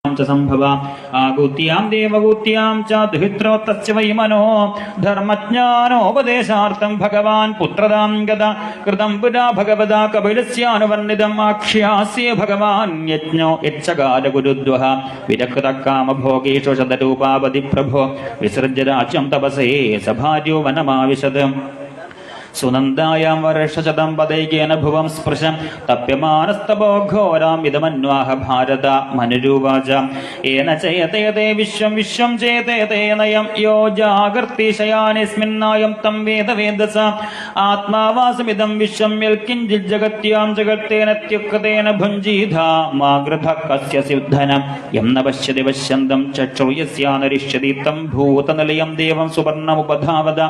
संभव आगुत्यां देवगुत्यां च दुहित्रोत्तस्य वै मनो धर्मज्ञानोपदेशार्थं भगवान् पुत्रदां गदा कृतं पुरा भगवदा कपिलस्यानुवर्णितम् आख्यास्य भगवान् यज्ञो यच्चकार गुरुद्वः विरक्तकामभोगेषु शतरूपावधि प्रभो विसृज्य राज्यं तपसे सभार्यो वनमाविशत् सुनन्दायां वर्षशतं पदैकेन भुवं स्पृशं तप्यमानस्तपो घोराम् इदमन्वाह भारत मनुरुवाच येन चेतयते विश्वं विश्वं चेतयते नयं यो जागर्ति शयानेऽस्मिन्नायं तं वेद वेदस आत्मा वासमिदं विश्वं यत्किञ्चिज्जगत्यां जगत्तेन त्युक्तेन भुञ्जीधा मा गृधः कस्य सिद्धनं यं न पश्यति पश्यन्तं चक्षुर्यस्यानरिष्यति तं भूतनिलयं देवं सुवर्णमुपधावद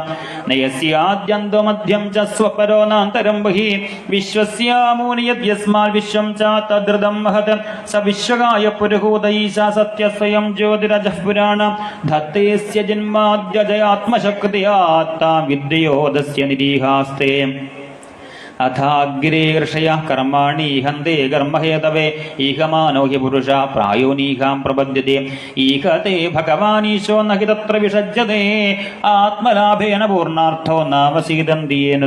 नयस्याद्यन्तो च स्वपरोनान्तरं बहिः विश्वस्यामूनि यद्यस्मात् विश्वं च तद्हृदं महत् स विश्वगाय पुरुहूतैषा सत्यस्वयं ज्योतिरजः पुराणं धत्तेस्य जन्माद्यजयात्मशक्तिया विद्योदस्य निरीहास्ते अथाग्रे ऋषयः कर्माणि हन्ते कर्महेतवे ईहमानो हि पुरुषः प्रायोनीहां प्रपद्यते ईहते भगवानीशो न हि तत्र विषज्यते आत्मलाभेन पूर्णार्थो नावसीदन्ति येन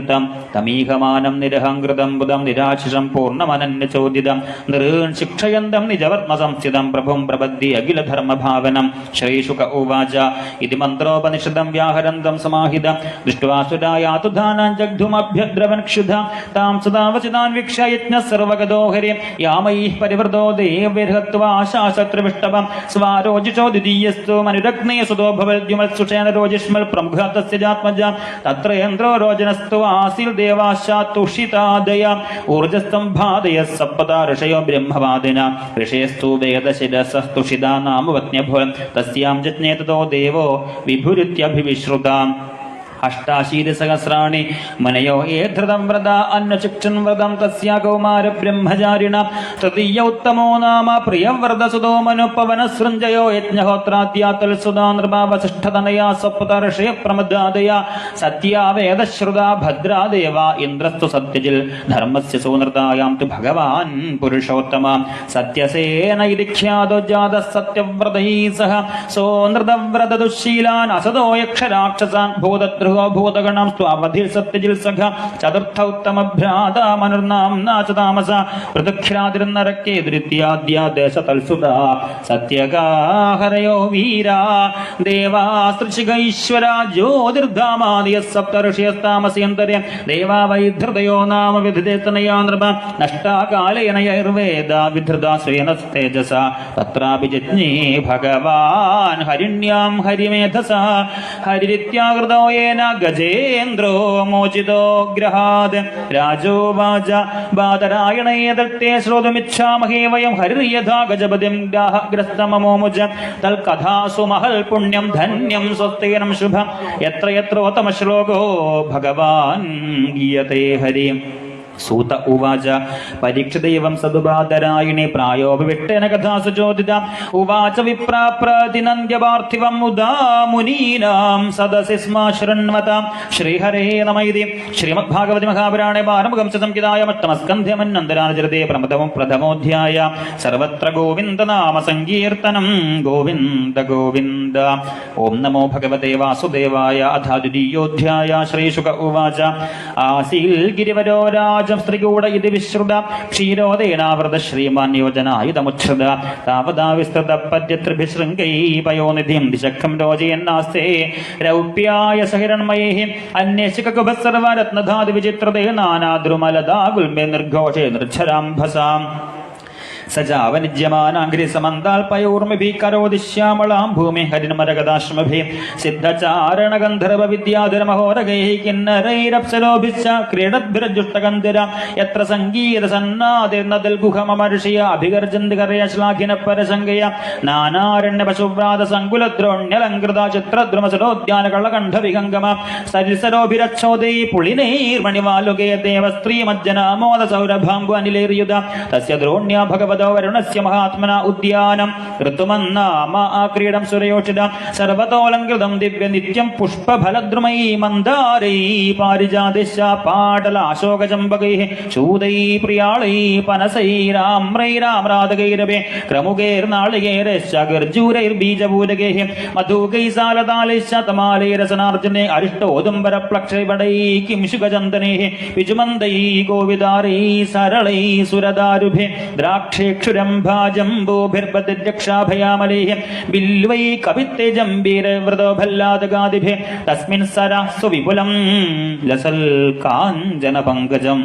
तमीहमानं निरहङ्कृतं बुधं निराशिषं पूर्णमनन्यचोदितं नृन् शिक्षयन्तं निजवर्त्मसंस्थितं प्रभुं प्रपद्ये अखिलधर्मभावनं श्रीशुक उवाच इति मन्त्रोपनिषदं व्याहरन्तं समाहितं दृष्ट्वा सुरायातु धानां जग्धुमभ्यद्रवन् क्षुधा तां सदावचितान् वीक्ष्य यज्ञः सर्वगतो हरिं यामैः परिवृतो देवैर्हत्वा शासत्रविष्टवं स्वारोजिषो द्वितीयस्तु मनुरग्ने सुतो भवद्युमत्सुषेण रोजिष्मल् प्रमुखः तस्य जात्मजा तत्र इन्द्रो रोजनस्तु आसीत् देवाश्चात्तुषितादया ऊर्जस्तं भादयः सप्पदा ऋषयो ब्रह्मवादिना ऋषयस्तु वेदशिरसस्तुषिता नाम पत्न्यभवन् तस्यां यज्ञे ततो देवो विभुरित्यभिविश्रुताम् अष्टाशीतिसहस्राणि मनयो ये धृतं व्रता अन्नचिक्षन् व्रतं तस्या कौमार ब्रह्मचारिण तृतीय उत्तमो नाम प्रियव्रतसुतो मनुपवनसृञ्जयो यज्ञहोत्राद्यातुलसुधा नृपावसिष्ठतनया सप्तर्षय प्रमदादया सत्या वेदश्रुता भद्रा देवा इन्द्रस्तु सत्यजिल् धर्मस्य सुनृतायां तु भगवान् पुरुषोत्तम सत्यसेन इति ख्यातो जातः सत्यव्रतैः सह सोनृतव्रतदुःशीलान् असतो यक्षराक्षसान् भूतद्रुः भूतगणां स्वावधिर् सत्यजिल् सख चतुर्थ उत्तम भ्राता मनुर्नाम्ना च तामसा पृथुक्षरादिर्नरके द्वितीयाद्या देशतल्सुता सत्यका हरयो वीरा देवासृषिगैश्वरा ज्योतिर्धामादयः सप्तर्षयस्तामस्यन्तरे देवा वैधृतयो नाम विधिदेतनया नृप नष्टा कालेन यैर्वेदा विधृता स्वेनस्तेजसा तत्रापि जज्ञे भगवान् हरिण्यां हरिमेधसा हरिरित्याकृतो येन गजेन्द्रो मोचितो ग्रहाद् राजोवाच बादरायणे दत्ते श्रोतुमिच्छामहे वयं हरिर्यथा गजपतिं ग्राहग्रस्तममोमुज तल्कथासु महल् पुण्यं धन्यं स्वस्तेनं शुभं यत्र यत्रोत्तमश्लोको भगवान् गीयते हरि सूत उवाच परीक्षित एवं सदुबादरायणे प्रायोपविट्टेन कथासु चोदिता उवाच विप्राप्रतिनन्द्यपार्थिवं मुदा मुनीनां सदसि स्म शृण्वतां श्रीहरे नम इति श्रीमद्भागवते महापुराणे पारमहंस संहितायाम् अष्टमस्कन्धे मन्वन्तरार्चते प्रथमोऽध्याय सर्वत्र गोविन्दनाम संकीर्तनं गोविन्द गोविन्द ओं नमो भगवते वासुदेवाय अथ द्वितीयोऽध्याय श्रीशुक उवाच आसीत् गिरिवरो स्त्रीकूट इति विश्रुता क्षीरोदेनावृत श्रीमान् योजनायुधमुच्छ्रुत तावदा विस्तृत पद्यत्रिभिशृङ्गैः पयोनिधिं दिशखं रोचयन्नास्ते रौप्याय सहिरण्मयैः अन्येशिककुभः सर्वरत्नधातुविचित्रते नानाद्रुमलदा गुल्मे निर्घोषे निर्झराम्भसाम् सजावनिज्यमानाङ्घ्रिसमन्ताल्पयोर्मिभिः करोति श्यामलां भूमिः हरिन्मरगदाश्मभिः सिद्धचारणगन्धर्वविद्याधरमहोरगैः किन्नरैरप्सरोभिश्च क्रीडद्भिर्जुष्टगन्धिर यत्र सङ्गीतसन्नादिर्नदिल्गुहममर्षय अभिगर्जन्ति करयश्लाघिनः परसङ्गय नानारण्यपशुव्रातसङ्कुलद्रोण्यलङ्कृता चित्रद्रुमसरोद्यानकळकण्ठविहङ्गम सरिसरोभिरच्छोदैः पुलिनैर्मणिवालुके देवस्त्रीमज्जनामोदसौरभाङ्गु अनिलैर्युध तस्य द्रोण्या भगवत ഭഗവതോ വരുണസ്യ മഹാത്മന ഉദ്യാനം ഋതുമന്നാമ ക്രീഡം സുരയോഷിതം സർവതോലംകൃതം ദിവ്യ നിത്യം പുഷ്പഫലദ്രുമൈ മന്ദാരൈ പാരിജാതിശ പാടല അശോകചമ്പകൈ ശൂദൈ പ്രിയാളൈ പനസൈ രാമ്രൈരാമ്രാതകൈരവേ ക്രമുകൈർനാളികൈരശ്ച ഗർജൂരൈർബീജപൂരകൈ മധുകൈ സാലതാലൈശ്ച തമാലൈരസനാർജുനേ അരിഷ്ടോദുംബരപ്ലക്ഷൈവടൈ കിംശുകചന്ദനൈ വിജുമന്ദൈ ഗോവിതാരൈ സരളൈ സുരദാരുഭേ ദ്രാക്ഷേക്ഷുരം ഭാജംബോഭിർബദ്രക്ഷാഭയാമലൈ ബില്വൈ കവിത്തേജംബീരവ്രതോഭല്ലാദഗാദിഭേ തസ്മിൻ സരസ്വ വിപുലം ലസൽ കാഞ്ചന പങ്കജം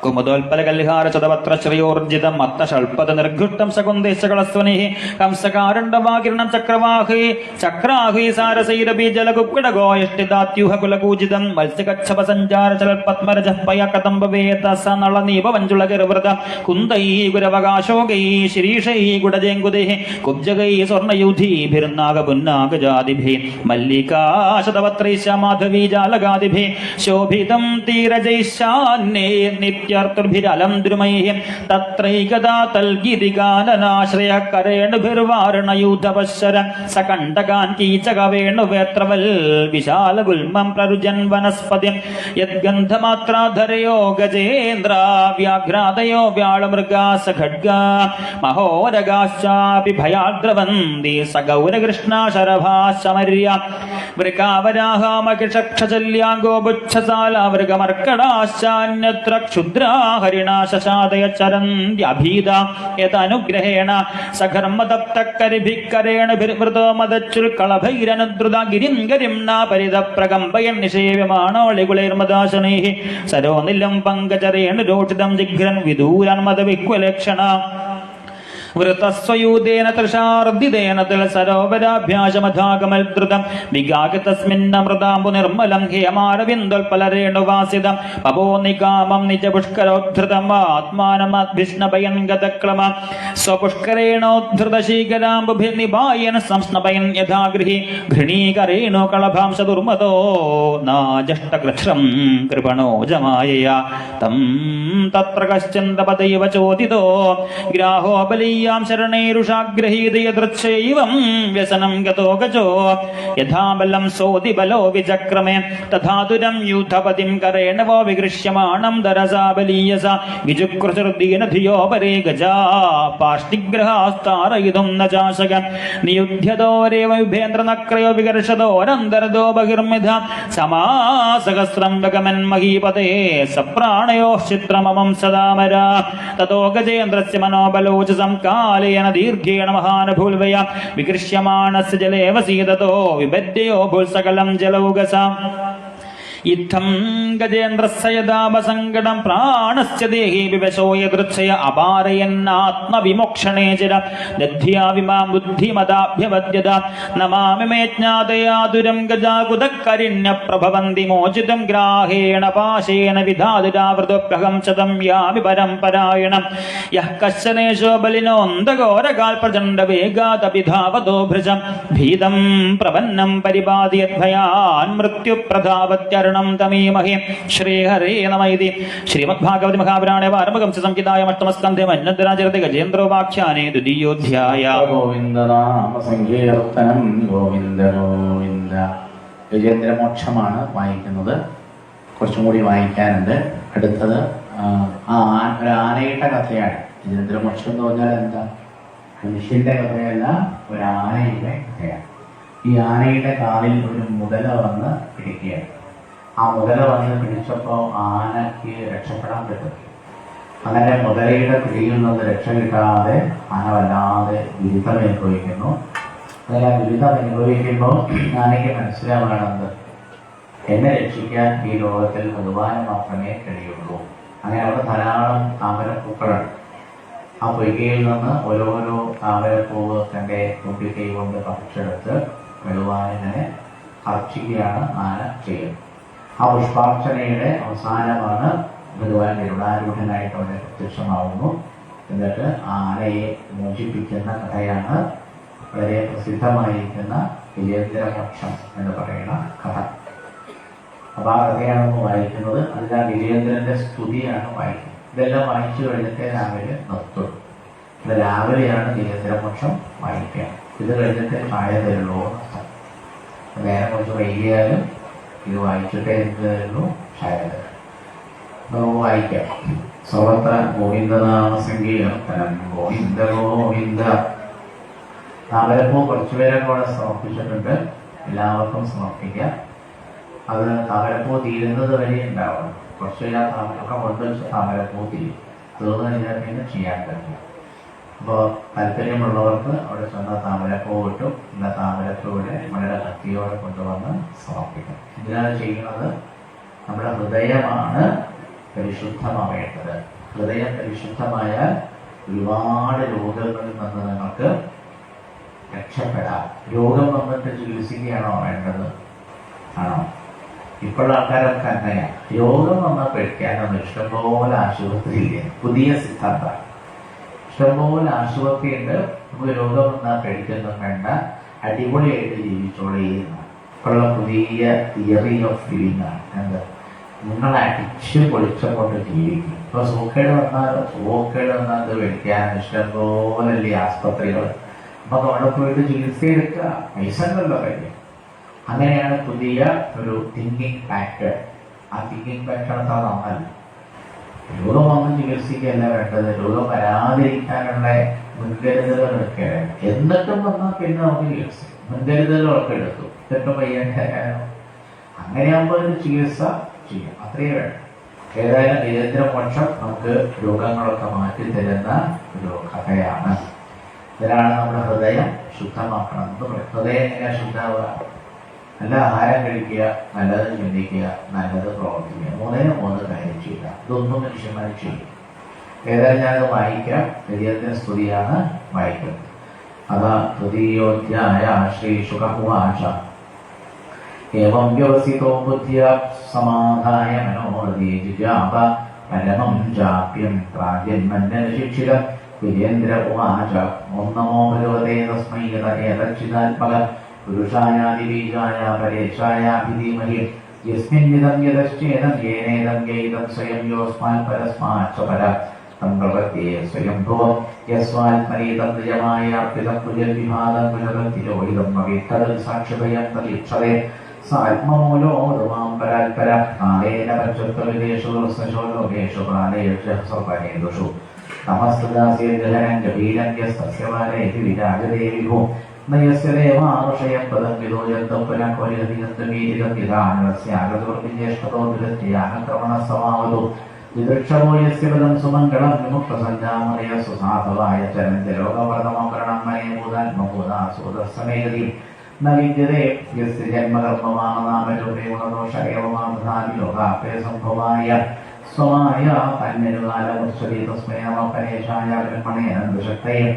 കുമുദോൽപലകല്ഹാര ചതപത്ര ശ്രയോർജിതം മത്തശൽപത നിർഘുഷ്ടം ശകുന്ദേശകളസ്വനൈ ഹംസകാരണ്ഡവാകിരണം ചക്രവാഹി ചക്രാഹി സാരസൈരബി ജലകുക്കുടഗോയഷ്ടിതാത്യൂഹ കുലകൂജിതം മത്സ്യകച്ഛപ സഞ്ചാര ചലൽപത്മരജ പയകതംബവേത സ നളനീപവഞ്ചുളകിർവൃത കുന്ദൈ ഗുരവകാശോകൈ ശിരീഷൈ ഗുഡജേങ്കുദൈ കുബ്ജകൈ സ്വർണയുധീഭിർനാഗപുന്നാഗജാതിഭി മല്ലികാശതപത്രൈശ മാധവീ ജാലകാദിഭി ശോഭിതം തീരജൈശാന്യേ നിത്യ ർത്തുർഭിരലം ദ്രുമൈഃ തത്രൈകദാ തൽഗിരികാനനാശ്രയ കരേണുഭിർവാരണയൂഥപശ്ശര സകണ്ഠകാൻ കീചകവേണുവേത്രവൽ വിശാലഗുൽമം പ്രരുജൻ വനസ്പതിം യദ്ഗന്ധമാത്രാധരയോ ഗജേന്ദ്ര വ്യാഘ്രാദയോ വ്യാളമൃഗാ സഖഡ്ഗാ മഹോരഗാശ്ചാപി ഭയാദ്രവന്തി സഗൗരകൃഷ്ണാ ശരഭാശമര്യ വൃകാവരാഹാമകിഷക്ഷജല്യാംഗോപുച്ഛസാലാവൃഗമർക്കടാശ്ചാന്യത്ര ക്ഷുദ്ര ഹരിണാ ശശാദയ ചരന്ത്യഭീത യതനുഗ്രഹേണ സഘർമ്മതപ്തക്കരിഭിക്കരേണ ഭിർവൃതോ മദച്ചുൽക്കളഭൈരനുദ്രുത ഗിരിം ഗരിം നാപരിത പ്രകമ്പയൻ നിഷേവ്യമാണോളികുളൈർമദാശനൈഃ സരോനിലം പങ്കജരേണുരോഷിതം ജിഘ്രൻ വിദൂരൻ മദവിക്വലക്ഷണ വൃതസ്വയൂതേന തൃഷാർദ്ദിതേന സരോവരാഭ്യാസമധാഗമൽദ്രുതം വിഗാഗതസ്മിന്നമൃതാംബു നിർമ്മലം ഹേമാരവിന്ദോൽപലരേണുവാസിതം പവോ നികാമം നിജപുഷ്കരോദ്ധൃതം ആത്മാനമദ്ഭിഷ്ണപയൻ ഗതക്രമ സ്വപുഷ്കരേണോദ്ധൃതശീകരാംബുഭിർനിപായൻ സംസ്നപയൻ യഥാഗൃഹി ഘൃണീകരേണോ കളഭാംശ ദുർമതോ നാജഷ്ടകൃഷ്ണം കൃപണോ ജമായയാ തം തത്ര കശ്ചന്തപദൈവ ചോദിതോ ഗ്രാഹോ ബലീ ശരണൈരുഷാഗ്രഹീതയദൃച്ഛൈവം വ്യസനം ഗതോ ഗജോ യഥാ ബലം സോദിബലോ വിചക്രമേ തഥാതുരം യൂഥപതിം കരേണ വോ വിഗൃഹ്യമാണം ദരസാ ബലീയസ വിജുക്രുചുർദീന ധിയോ പരേ ഗജാ പാഷ്ടിഗ്രഹാസ്താരയിതും ന ചാശക നിയുധ്യതോരേവ വിഭേന്ദ്രനക്രയോ വികർഷതോരന്തരദോ ബഹിർമിധ സമാസഹസ്രം വഗമൻ മഹീപതേ സപ്രാണയോ ചിത്രമമം സദാമര തതോ ഗജേന്ദ്രസ്യ മനോബലോചസം കാലേന ദീർഘേണ മഹാനഭൂൽവയ വികൃഷ്യമാണസ്യ ജലേ വസീതതോ വിബദ്ധ്യോ ഭൂൽസകലം ജലൗകസ ഇത്തം ഗജേന്ദ്രസ്യ യഥാപസങ്കടം പ്രാണസ്യ ദേഹി വിവശോ യദൃച്ഛയ അപാരയന്നാത്മവിമോക്ഷണേ ചിര ദധ്യാ വിമാം ബുദ്ധിമതാഭ്യവദ്യത നമാമി മേ ജ്ഞാതയാതുരം ഗജാകുതക്കരിണ്യ പ്രഭവന്തി മോചിതം ഗ്രാഹേണ പാശേന വിധാതുരാവൃതോപ്യഹം ചതം യാമി പരംപരായണം യഃ കശ്ചനേശോ ബലിനോന്തഘോരകാൽ പ്രചണ്ഡ വേഗാതപിധാവതോ ഭൃജം ഭീതം പ്രപന്നം പരിപാതിയദ്ഭയാൻ മൃത്യുപ്രധാവത്യർണ തമീമഹേ ശ്രീഹരേ നമൈതി ശ്രീമദ്ഭാഗവതി മഹാപുരാണേ വാരമഹംസ സംഹിതായാം അഷ്ടമസ്കന്ധേ മന്വന്തരാചരതി ഗജേന്ദ്രോപാഖ്യാനേ ദ്വിതീയോധ്യായ. ഗോവിന്ദനാമ സങ്കീർത്തനം ഗോവിന്ദ ഗോവിന്ദ. ഗജേന്ദ്രമോക്ഷമാണ് വായിക്കുന്നത്. കുറച്ചും കൂടി വായിക്കാനുണ്ട്. അടുത്തത് ഒരു ആനയുടെ കഥയാണ്. ഗജേന്ദ്രമോക്ഷം എന്ന് പറഞ്ഞാൽ എന്താ? മനുഷ്യന്റെ കഥയല്ല, ഒരു ആനയുടെ കഥയാണ്. ഈ ആനയുടെ കാലിൽ ഒരു മുതല വന്ന് പിടിക്കുകയാണ്. ആ മുതല വന്ന് പിടിച്ചപ്പോൾ ആനയ്ക്ക് രക്ഷപ്പെടാൻ പറ്റും. അങ്ങനെ മുതലയുടെ പിടിയിൽ നിന്ന് രക്ഷ കിട്ടാതെ ആന വല്ലാതെ ദുരിതം അനുഭവിക്കുന്നു. അങ്ങനെ ആ ദുരിതം അനുഭവിക്കുമ്പോൾ ആനയ്ക്ക് മനസ്സിലാവുകയാണെന്ന് എന്നെ രക്ഷിക്കാൻ ഈ ലോകത്തിൽ ഭഗവാന് മാത്രമേ കഴിയുള്ളൂ. അങ്ങനെ അവിടെ ധാരാളം താമരപ്പൂക്കളുണ്ട്. ആ പൊയ്കയിൽ നിന്ന് ഓരോരോ താമരപ്പൂവ് തൻ്റെ തുമ്പിക്കൈ കൊണ്ട് പറിച്ചെടുത്ത് ഭഗവാനെ അർച്ചിക്കുകയാണ് ആന ചെയ്യുന്നത്. ആ പുഷ്പാർച്ചനയുടെ അവസാനമാണ് ഭഗവാൻ ഗരുഡാരൂഢനായിട്ട് അവിടെ പ്രത്യക്ഷമാവുന്നു. എന്നിട്ട് ആനയെ മോചിപ്പിക്കുന്ന കഥയാണ് വളരെ പ്രസിദ്ധമായിരിക്കുന്ന ഗജേന്ദ്രമോക്ഷം എന്ന് പറയുന്ന കഥ. അപ്പോൾ ആ കഥയാണ് വായിക്കുന്നത്. അതിൽ ആ ഗജേന്ദ്രന്റെ സ്തുതിയാണ് വായിക്കുന്നത്. ഇതെല്ലാം വായിച്ചു കഴിഞ്ഞിട്ട് രാവിലെ നിർത്തുള്ളൂ. ഇത് രാവിലെയാണ് ഗജേന്ദ്രമോക്ഷം വായിക്കുക. ഇത് കഴിഞ്ഞിട്ട് ചായ തരുള്ളൂ എന്നർത്ഥം. നേരം കുറച്ച് വൈകിയാലും ഇത് വായിച്ചിട്ടേ തരുള്ളൂ ചായ തരും. നമുക്ക് വായിക്കാം. സർവത്ര ഗോവിന്ദനാമ സങ്കീർത്തനം ഗോവിന്ദ ഗോവിന്ദ. താമരപ്പൂ കുറച്ചുപേരെ കൂടെ സമർപ്പിച്ചിട്ടുണ്ട്. എല്ലാവർക്കും സമർപ്പിക്കാം. അത് താമരപ്പൂ തീരുന്നത് വരെ ഉണ്ടാവും. കുറച്ച് ഒക്കെ കൊണ്ടുവച്ച് താമരപ്പൂ തീരും. അതുകൊണ്ട് ഇതിനൊക്കെ ചെയ്യാൻ പറ്റും. അപ്പോൾ താല്പര്യമുള്ളവർക്ക് അവിടെ ചെന്ന താമരപ്പൂ കിട്ടും. ഇല്ല താമരപ്പൂവിടെ വളരെ ഭക്തിയോടെ കൊണ്ടുവന്ന് സമർപ്പിക്കും. ഇതിനാണ് ചെയ്യുന്നത്. നമ്മുടെ ഹൃദയമാണ് പരിശുദ്ധമാവേണ്ടത്. ഹൃദയം പരിശുദ്ധമായാൽ ഒരുപാട് രോഗങ്ങളിൽ നിന്ന് നിങ്ങൾക്ക് രക്ഷപ്പെടാം. രോഗം വന്നിട്ട് ചികിത്സിക്കുകയാണോ വേണ്ടത്? ആണോ? ഇപ്പോഴുള്ള ആൾക്കാരൊക്കെ അങ്ങനെയാണ്. രോഗം വന്നാൽ പേടിക്കാനൊന്നും ഇഷ്ടംപോലെ ആശുപത്രിയില്ലേ. പുതിയ സിദ്ധാന്തം. ഇഷ്ടംപോലെ ആശുപത്രിയുണ്ട്. നമുക്ക് രോഗം വന്നാൽ പേടിക്കൊന്നും വേണ്ട, അടിപൊളിയായിട്ട് ജീവിച്ചോളിയെന്ന്. ഇപ്പോഴുള്ള പുതിയ തിയറി ഓഫ് ലിവിങ് ആണ്. എന്താ? നിങ്ങൾ അടിച്ച് പൊളിച്ചുകൊണ്ട് ജീവിക്കും. ഇപ്പൊ സൂക്കേട് വന്നാൽ അത് പേടിക്കാൻ ഇഷ്ടംപോലല്ലേ ആസ്പത്രികൾ. അപ്പൊ അവിടെ പോയിട്ട് ചികിത്സ എടുക്കുക, പൈസ ഉണ്ടല്ലോ കാര്യം. അങ്ങനെയാണ് പുതിയ ഒരു തിങ്കിങ് പാറ്റേൺ. ആ തിങ്കിങ് പാറ്റേൺ അത്ര നന്നല്ല. രോഗം വന്ന് ചികിത്സിക്കുകയല്ല വേണ്ടത്, രോഗം വരാതിരിക്കാനുള്ള മുൻകരുതലുകൾ എടുക്കുകയാണ്. എന്നിട്ടും വന്നാൽ പിന്നെ നമുക്ക് ചികിത്സിക്കും. മുൻകരുതലുകളൊക്കെ എടുത്തു, എന്നിട്ടും വയ്യാണ്ട് അങ്ങനെയാകുമ്പോൾ ഒരു ചികിത്സ ചെയ്യാം. അത്രയേ വേണ്ട. ഏതായാലും ഗജേന്ദ്രമോക്ഷം നമുക്ക് രോഗങ്ങളൊക്കെ മാറ്റി തരുന്ന ഒരു കഥയാണ്. ഇതിലാണ് നമ്മുടെ ഹൃദയം ശുദ്ധമാക്കണം എന്ന് പറയും. ഹൃദയം എങ്ങനെയാ ശുദ്ധമാവുക? നല്ല ആഹാരം കഴിക്കുക, നല്ലത് ചിന്തിക്കുക, നല്ലത് പ്രവർത്തിക്കുക. 3 കാര്യം ചെയ്യുക. ഇതൊന്നും മനുഷ്യന്മാർ ചെയ്യും. ഏതായാലും ഞാനത് വായിക്കാം. ഗജേന്ദ്ര സ്തുതിയാണ് വായിക്കുന്നത്. അതാ തൃതീയോധ്യായ ശ്രീശുകവാച. ഏവം വ്യവസിതോ ബുദ്ധ്യ സമാധായ മനോരഥേ ജിജാപ പരമം ജാപ്യം പ്രാഗ്യന്മന്യശിക്ഷിതം. ഗജേന്ദ്ര ഉവാച. ഓം നമോ ഭഗവതേ തസ്മൈ ഏതച്ചിദാത്മക പുരുഷായാദിബീജായ പരേശായാഭിധീമഹി യസ്മിന്നിദം യദശ്ചേദം യേനേദം യൈദം സ്വയം യോസ്മാത് പരസ്മാത് പര തം പ്രപദ്യേ സ്വയംഭുവം യസ്വാത്മനീതം നിജമായ അർപ്പിതം കുജൽവിഭാഗം കുലഭക്തിരോഹിതം അവിത്തതൽ സാക്ഷിഭയം തദീക്ഷതേ സാത്മമൂലോ ഋമാം പരാത്പര കാലേന പഞ്ചത്വവിദേശു ലോകേഷു പ്രാണേഷു സർവനേദുഷു നമസ്തുദാസേ ഗഹനം ഗഭീരം യസ്തസ്യ വാരേതി വിരാജതേ വിഭോ നയസ്യ ദേവാർഷയം പദം വിദോജന്തം പുനഃപരിഹതിഗന്തമീരിതം യഥാനവസ്യാഗതോർവിജ്യേഷ്ഠതോ ദുരത്യാനക്രമണസമാവതോ വിദക്ഷമോ യസ്യ പദം സുമംഗളം വിമുക്തസഞ്ജാമനയ സുസാധവായ ചരന്തി ലോകവർദ്ധമകരണം മനേ ഭൂതാത്മഭൂതാസൂതസമേതി ന വിദ്യതേ യസ്യ ജന്മകർമ്മമാമനാമരൂപേ ഗുണദോഷേവമാധാനി ലോകാപേ സംഭവായ സ്വമായ തന്യനുകാലമുച്ഛതി തസ്മൈ നമ പരേശായ ബ്രഹ്മണേ അനന്തശക്തയെ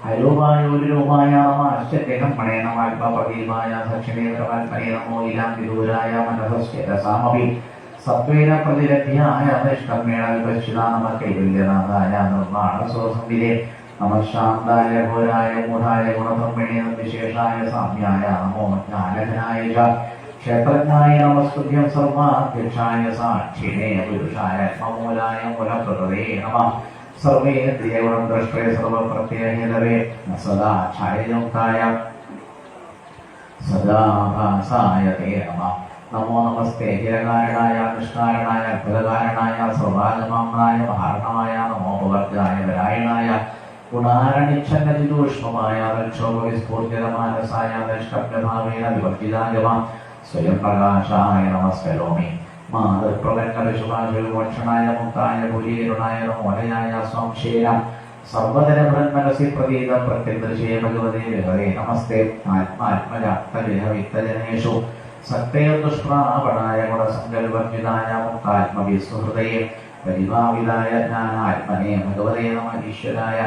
അരൂപായോരൂപായ നമ അശ്ചര്യകർമ്മണേ നമ അല്പപ്രദീപായ ദക്ഷിണേന്ദ്രകൽപ്പനേ നമോ ഇലാം വിദൂരായ മനസസ്യരസാമപി സത്വേന പ്രതിരഥ്യായ നിഷ്കർമ്മേണ വിപശ്ചിതാ നമ കൈവല്യനാഥായ നിർമ്മാണസോസംവിദേ നമ ശാന്തായ ഘോരായ മൂഢായ ഗുണധർമ്മിണേ വിശേഷായ സാമ്യായ നമോ ജ്ഞാനഘനായ ക്ഷേത്രജ്ഞായ നമസ്തുഭ്യം സർവാധ്യക്ഷായ സാക്ഷിണേ പുരുഷായ ആത്മമൂലായ മൂലപ്രകൃതേ നമ സർവേ ദേവണം ദൃഷ്ടേ സർവപ്രത്യഹേതവേ സദാ ഛായയുക്തായ സദാഭാസായ തേ നമ. നമോ നമസ്തേ ഹിരകാരണായ കൃഷ്ണാരണായ അത്ഭുതകാരണായ സർവാഗമായ മഹാരണമായ നമോപവർഗായ വരായണായ ഗുണാരണിച്ഛന്നജിതൂഷ്മമായ രക്ഷോപവിസ്ഫൂർത്തിതമാനസായ ദഷ്ടഭ്യഭാവേന വിവർജിതായ സ്വയം പ്രകാശായ നമസ്കരോമി. മാതൃപ്രകരണവിശുഭാഷണായ മുക്തായ പുരീരുണായ നമോലയായ സംശയ സർവജനബൃന്മനസി പ്രതീത പ്രത്യദൃശേ ഭഗവതേ വിഹരേ നമസ്തേ. ആത്മാത്മജാതദേഹവിത്തജനേഷു സക്തേ ദുഷ്പ്രാപണായ ഗുണസങ്കൽപർജിതായ മുക്താത്മവിസ്ഹൃദയേ പരിഭാവിതായ ജ്ഞാനാത്മനേ ഭഗവതേ നമ. ഈശ്വരായ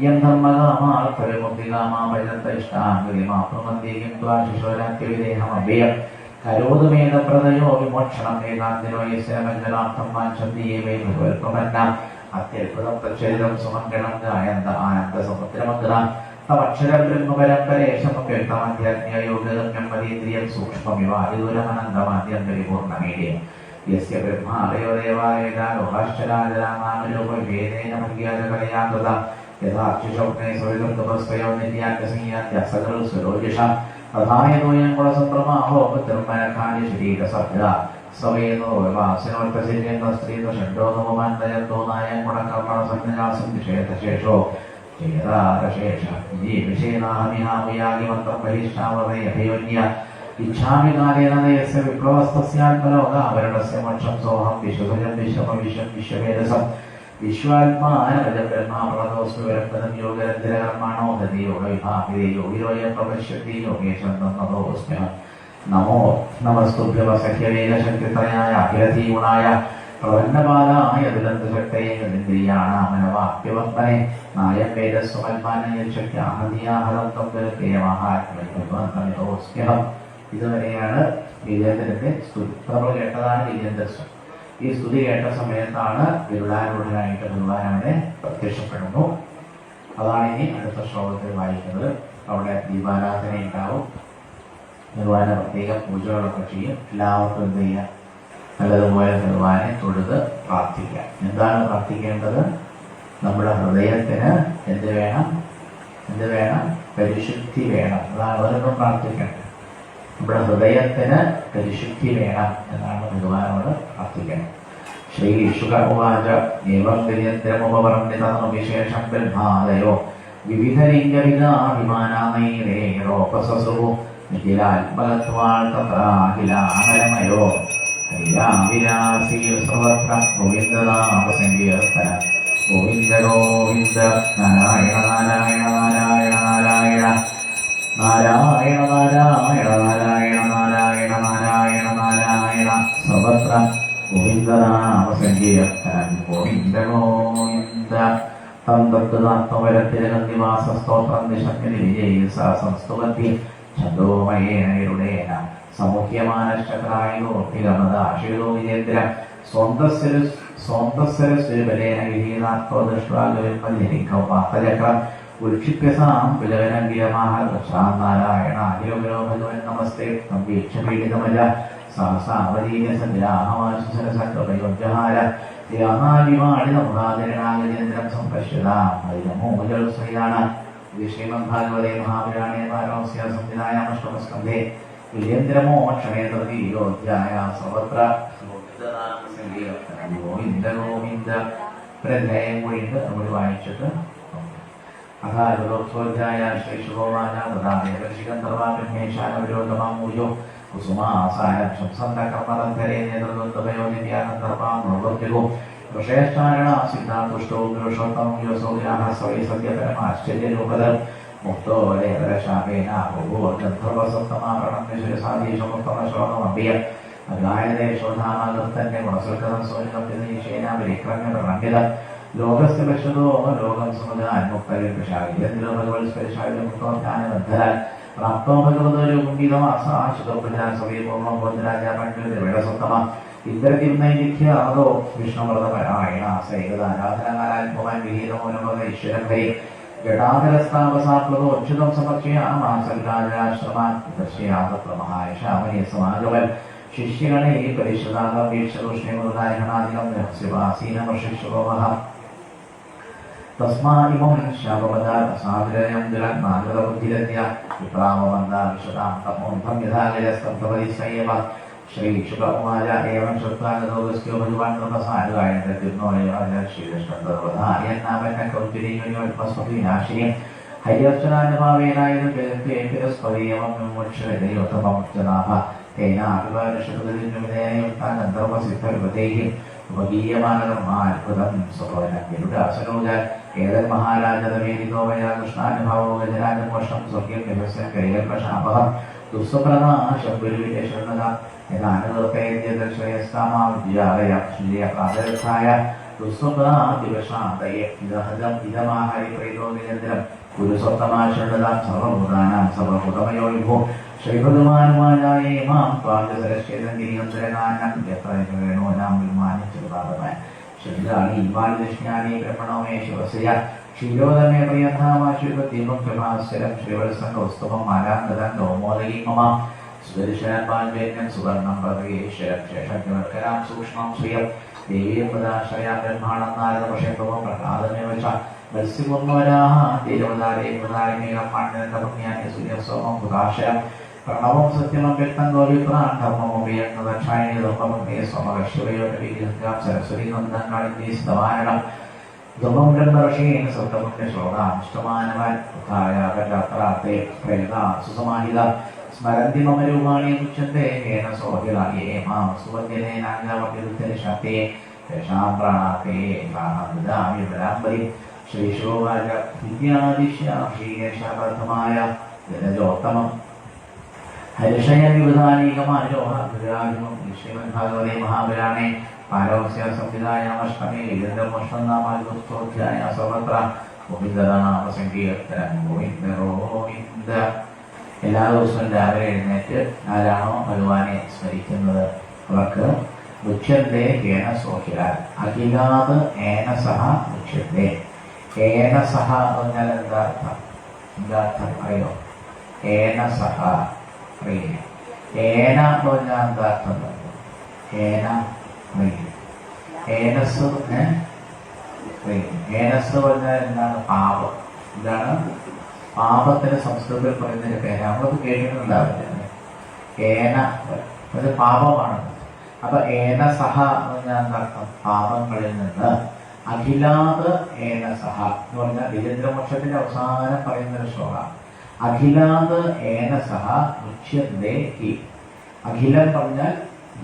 യം ധർമ്മകാമാർത്ഥവിമുക്തികാമാപര്യന്തയിഷ്ടാംഗതിമാപ്നുവന്തി കിം ത്വാശിശോരാത്യവിദേഹമഭയം കരോതുമേധപ്രദയോ വിമോക്ഷണം ഏകാന്തിനോ യസ്യനമഞ്ജനാർത്ഥം വാഞ്ചന്തി യേവേ ഭഗവത്വമന്ന അത്യത്ഭുതം പ്രചരിതം സുമംഗളം ഗായന്ത ആനന്ദസമുദ്രമഗ്ര തമക്ഷരം ബ്രഹ്മപരമ്പരേശമകീർത്തമധ്യാത്മ്യയോഗം ബ്രഹ്മതീന്ദ്രിയം സൂക്ഷ്മമിവാദിദൂരമനന്തമാദ്യന്തരിപൂർണമീഡേ യസ്യ ബ്രഹ്മാദയോ ദേവായ ലോകാശ്ചരാചരാനാമരൂപവേദേന ഭംഗ്യാജകലയാകൃത യഥാക്ഷുഷൗപ്നെ സ്വയകൃതപസ്വയോ നിര്യാസകൾ സ്വരോജിഷ തഥായതോയം കുളസത്രമാഹോ തിരുമനക്കാണ്ടി ശരീരസഭ്യ സവേനോ വാസനോൽപശരീരേന്ദ്ര സ്ത്രീ ഷഡ്ഡോതമാന്തോ നായം കുടകർമ്മ സംജ്ഞാസം നിഷേധശേഷോ ചേതാരശേഷ ഈ വിഷേനാമിഹാമയാഗിമന്ത്രം ബഹിഷ്ഠാവതയഭയോന്യ ഇച്ഛാമി കാലേനയസ്യ വിപ്ലവസ്തസ്യാത്മലോകാവരണസ്യ മോക്ഷം സോഹം വിശ്വഭജം വിശ്വമ വിശ്വം വിശ്വവേദസം വിശ്വാത്മാനവജം ബ്രഹ്മാപ്രദോസ്മി വരപ്പദം യോഗരന്ധിരകർമാണോ ഹതി യോഗവിഭാഗിതേ യോഗിരോയം പ്രപശ്യത്തി യോഗേശം തന്നതോസ്മ്യഹം നമോ നമസ്തുഭ്യവസഖ്യവേദശക്തിത്രയായ അഖിലധീഗുണായ പ്രവന്നപാലായ ദുരന്തശക്തയേന്ദ്രിയാണാമനവാപ്യവത്മനെ നായം വേദസ്വമൽമാനയശക്യാഹതിയാഹലം തമ്മിലക്കേയമാഹാത്മ്യഹം. ഇതുവരെയാണ് വിജേന്ദ്രന്റെ സ്തുതി. നമ്മൾ കേട്ടതാണ് വിജേന്ദ്രസ്വം. ഈ സ്തുതി കേട്ട സമയത്താണ് ഗരുഡാരൂഢനായിട്ട് ഭഗവാൻ അവിടെ പ്രത്യക്ഷപ്പെടുന്നു. അതാണ് ഇനി അടുത്ത ശ്ലോകത്തിൽ വായിക്കുന്നത്. അവിടെ ദീപാരാധന ഉണ്ടാവും. ഭഗവാനെ പ്രത്യേക പൂജകളൊക്കെ ചെയ്യും. എല്ലാവർക്കും എന്ത് ചെയ്യാം, നല്ലതുപോലെ ഭഗവാനെ തൊഴുത് പ്രാർത്ഥിക്കാം. എന്താണ് പ്രാർത്ഥിക്കേണ്ടത്? നമ്മുടെ ഹൃദയത്തിന് എന്ത് വേണം? പരിശുദ്ധി വേണം. അതാണ് അവരൊന്നും പ്രാർത്ഥിക്കേണ്ടത്. നമ്മുടെ ഹൃദയത്തിന് പരിശുദ്ധി വേണം എന്നാണ് ഭഗവാനോട് പ്രാർത്ഥിക്കുന്നത്. ശ്രീ ശുക ഉവാച ഏവം വിശേഷം ബ്രഹ്മാദയോ വിവിധ ലിംഗവികാഭിമാനൈരേരോപസസു നിഖിലാത്മകത്വാൽ തത്രാഖിലാമരമയോ ഹരിരാവിലാസീർ സർവത്ര ഗോവിന്ദനാമസങ്കീർത്തന ഗോവിന്ദ ഗോവിന്ദ നാരായണ നാരായണ നാരായണ നാരായണ നാരായണ നാരായണ നാരായണ നാരായണ നാരായണ നാരായണ സർവത്ര ഗോവിന്ദനാമസങ്കീർത്തനം ഗോവിന്ദ ഗോവിന്ദ തം തത്വതാത്മവരത്തിരകന്തിവാസസ്തോത്രം നിശക്തി വിജയിസ സംസ്തുവത്തി ഛന്ദോമയേനരുടേന സമൂഹ്യമാനശ്ചക്രായോ വിജേന്ദ്ര സ്വന്തസ്വരസ്വരബലേന വിഹീനാത്മോ ദൃഷ്ടാഗുരുപതിരിക്കൗപാത്തചക്രം ഉൽക്ഷിപ്യസാം പിലവനംഗിരമാഹൃഷാനാരായണ അഖിലോ ഭഗവൻ നമസ്തേ വീക്ഷപീഡിതമജ സഹസാവധീനസഞ്ജാഹമാശിസരസക്രയോജഹാര യാമാലിമാളിതമുദാചരണാഗജേന്ദ്രം സംപശ്യതാം ഹരിനമോജൽ ശ്രീയാണ്. ഇത് ശ്രീമദ് ഭാഗവതേ മഹാപുരാണേ പാരോസ്യ സംവിധായാമഷ്ടമസ്കന്ധേ വിജേന്ദ്രമോക്ഷണേ തൃതീയോധ്യായ സർവത്ര ഗോവിന്ദ ഗോവിന്ദ. ഒരധ്യായം കൂടിയിട്ട് നമ്മൾ വായിച്ചിട്ട് അഥാരോധ്യായ ശ്രീശുഭോവാന തഥാശികന്ധർവാശാനവിരോധമാമൂയോ കുസുമാസാരം ശംസന്തകർമ്മധരേ നേതൃത്വയോനിത്യാനന്ദർവാമോ ഋഷേഷ്ടാരണ സിദ്ധാതുഷ്ടോ പുരുഷോത്തമ യോസൗരാഹ സ്വൈ സത്യപരമാശ്ചര്യരൂപതം മുക്തോ ലേതരശാപേന ഗന്ധർവസപ്തമാരണേശ്വരസാധീശമുത്തമശ്ലോകമഭ്യം ഗായനേശോധാമാകൃത്തന്റെ മനസ്സൽക്കഥം സ്വയംക്രമ്യപ്രഖ്യത ലോകസ്യ പശ്യതോ ലോകം സമുദാന്മുക്തോ ഭഗവത് സ്പരിശാലിമുക്തോധ്യാനബദ്ധരാൽ പ്രാപ്തോ ഭഗവതോപുംഗീതമാസാശുതോപുരാസവീപൂർണ്ണബോധരാജാപണ്ഡിതസത്തമ ഇന്ദ്രകിർണൈലിഖ്യാദോ വിഷ്ണുവ്രതപരായണ സൈകതാരാധനകാലാത്മവാൻ വിഹീതമൂലമത ഈശ്വരം ഹരി ജടാധരസ്ഥാപസാപ്ലതോ അച്യുതം സമർച്ചയാമാസൽരാജാശ്രമാൻ ദർശയാതത്ര മഹായശാമനീയ സമാഗമൻ ശിഷ്യഗണേ പരിഷദാഗീക്ഷദോഷ്ണേമൃതായഗണാധികം രഹസ്യവാസീനമർഷിക്ഷോമഹ തസ്മാഇമം ശാപവദാസാദ്രയം ദുരന്മാഗതബുദ്ധിരത്യ വിപ്രാമവന്ദാവിശതാം തമോന്ധം യഥാഗയസ്തംഭവതി സ്വയമ. ശ്രീ ശുഭകുമാര ഏവം ശ്രുത്വാഗതോഗസ്യോ ഭഗവാൻ കൃപസാരുകായനാമന്നൗദ്യരീയോസ്വീനാശിനിയം ഹരിയർച്ചനാനുഭാവേനായും ജഗത്തേസ്പദീയമോക്ഷരയോത്തമമുക്തനാഭ തേനാഭിവാദശതൃതേയും ഉപഗീയമാനകർമാത്ഭുതം സ്വഭവനഗരുഡാസനോജ ഏതൻ മഹാരാജതമേരിതോമയ കൃഷ്ണാനുഭാവോ ഗജരാജമോഷം സ്വകീയം നിവസ്യം കൈകൽപശാപഹം ദുസ്വപ്രനാശം ഗുരുവിശരണത യഥാനുകൃതേദ്യദർശയസ്താമാവിദ്യാലയ ദുസ്വപ്നാദിവശാന്തയെ ഇതഹജം ഇതമാഹരി പ്രേതോ നിരന്തരം ഗുരുസ്വപ്തമാശരണതാം സർവഭൂതാനാം സർവഭൂതമയോ വിഭോ ശ്രീഭഗവാനുമാരായേ മാം സ്വാഗതരശ്ചേതഗിരിയന്തരഗാനം യത്രേണോ നാം വിമാനിച്ചുപാദമായ ശ്രീരാണി ഇവാനിഷ്ണാനി ബ്രഹ്മണോമേ ശിവസയ ക്ഷീരോദമേ പ്രിയധാമാശുപതിമുഖ്യഭാസ്വരം ശ്രീവത്സംഗോസ്തവം മാലാംഗതം ഗൗമോദകീ മമ സുദർശനപാഞ്ചേന്യം സുവർണം പ്രതീശ്വരം ശേഷജ്ഞവർക്കരാം സൂക്ഷ്മം ശ്രിയം ദേവീം പദാശ്രയ ബ്രഹ്മാണം നാരദപക്ഷേത്രവും പ്രഹ്ലാദമേവ ച മത്സ്യപൂർണ്ണവരാഹ തിരുവതാരേതാരമേക പാണ്ഡ്യന്റെ പുണ്യാനി സൂര്യസോമം പുതാശയം പ്രണവം സത്യമം വ്യക്തം ഗൗരിപ്രാൻ ധർമ്മമുപയന്ന ദക്ഷായണി ധർമ്മമേ സോമകശ്യവയോടെ വിഗ്രഹം സരസ്വതി നന്ദനാളിന്റെ സ്തവാരണം ധർമ്മം ബ്രഹ്മർഷീന സപ്തമുഖ്യ ശ്ലോകാഷ്ടമാനവാൻ ഉത്തായാപരാത്രേ പ്രേത സുസമാഹിത സ്മരന്തി മമ രൂപാണി ഉച്ചത്തെ ഹേന സോഹിലായേ മാം സുവന്യനേനാംഗമഭിരുദ്ധനിശാത്തേ തേഷാം പ്രാണാത്തേ പ്രാണാമൃതാമി ബലാംബരി ശ്രീശോവാച വിദ്യാദിശ്യ ശ്രീകേശാപർത്ഥമായ ജനജോത്തമം ഹരിഷയ വിവിധാനീകമാനോഹാരാജമം ശ്രീമദ്ഭാഗവതേ മഹാപുരാണേ പാരവസ്യ സംവിധായാമഷ്ടമേ വിരുദ്ധമോക്ഷനാമാധ്യായ സർവത്ര ഗോവിന്ദനാമ സങ്കീർത്തനം ഗോവിന്ദ ഗോവിന്ദ. എല്ലാ ദിവസവും രാവിലെ എഴുന്നേറ്റ് ആരാണോ ഭഗവാനെ സ്മരിക്കുന്നത് അവർക്ക് ഉച്ചത്തെ ഏന സോഹിലാൽ അഖിലാത് ഏന സഹ ഉച്ചത്തെ. ഏന സഹ പറഞ്ഞാൽ എന്താർത്ഥം? എന്താർത്ഥം അറിയോ? ഏന സഹ അറിയില്ല. ഏന എന്ന് പറഞ്ഞാൽ എന്താർത്ഥം? ഏന അറിയില്ല. ഏനസ് ഏനസ് പറഞ്ഞാൽ എന്താണ്? പാപം. എന്താണ് പാപത്തിന് സംസ്കൃതത്തിൽ പറയുന്നതിന്റെ പേര്? നമ്മളത് കേട്ടിട്ടുണ്ടാവില്ല. ഏന അത് പാപമാണ്. അപ്പൊ ഏന സഹ എന്ന് പറഞ്ഞാൽ എന്താർത്ഥം? പാപങ്ങളിൽ നിന്ന്. അഖിലാത് ഏന സഹ എന്ന് പറഞ്ഞാൽ വിജേന്ദ്രമോക്ഷത്തിന്റെ അവസാനം പറയുന്ന ഒരു ശ്ലോകം. അഖിലാത് ഏന സഹ ഉച്യന്തേ ഹി. അഖിലം പറഞ്ഞാൽ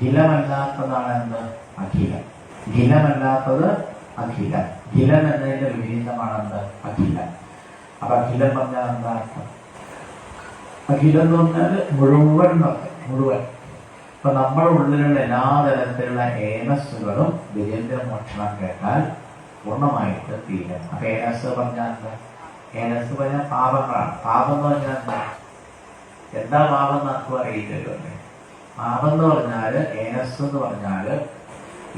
ഖിലമല്ലാത്തതാണ് എന്ത്? അഖിലം. ഖിലമല്ലാത്തത് അഖിലം. ഖിലം എന്നതിന്റെ വിപരീതമാണെന്ത്? അഖിലം. അപ്പൊ അഖിലം പറഞ്ഞാൽ എന്താ അർത്ഥം? അഖിലം എന്ന് പറഞ്ഞാൽ മുഴുവൻ എന്നർത്ഥം. മുഴുവൻ. അപ്പൊ നമ്മുടെ ഉള്ളിലുള്ള എല്ലാ തരത്തിലുള്ള ഏനസ്സുകളും വിജേന്ദ്രമോക്ഷണം കേട്ടാൽ പൂർണ്ണമായിട്ട് തീരും. അപ്പൊ ഏനസ് പറഞ്ഞാൽ എന്താ? ഏനസ് പറഞ്ഞാൽ പാപങ്ങളാണ്. പാപം എന്ന് പറഞ്ഞാൽ എന്താ? എന്താ പാപം എന്ന് ആർക്കും അറിയില്ലല്ലോ അല്ലേ? പാപം എന്ന് പറഞ്ഞാല്, ഏനസ് എന്ന് പറഞ്ഞാല്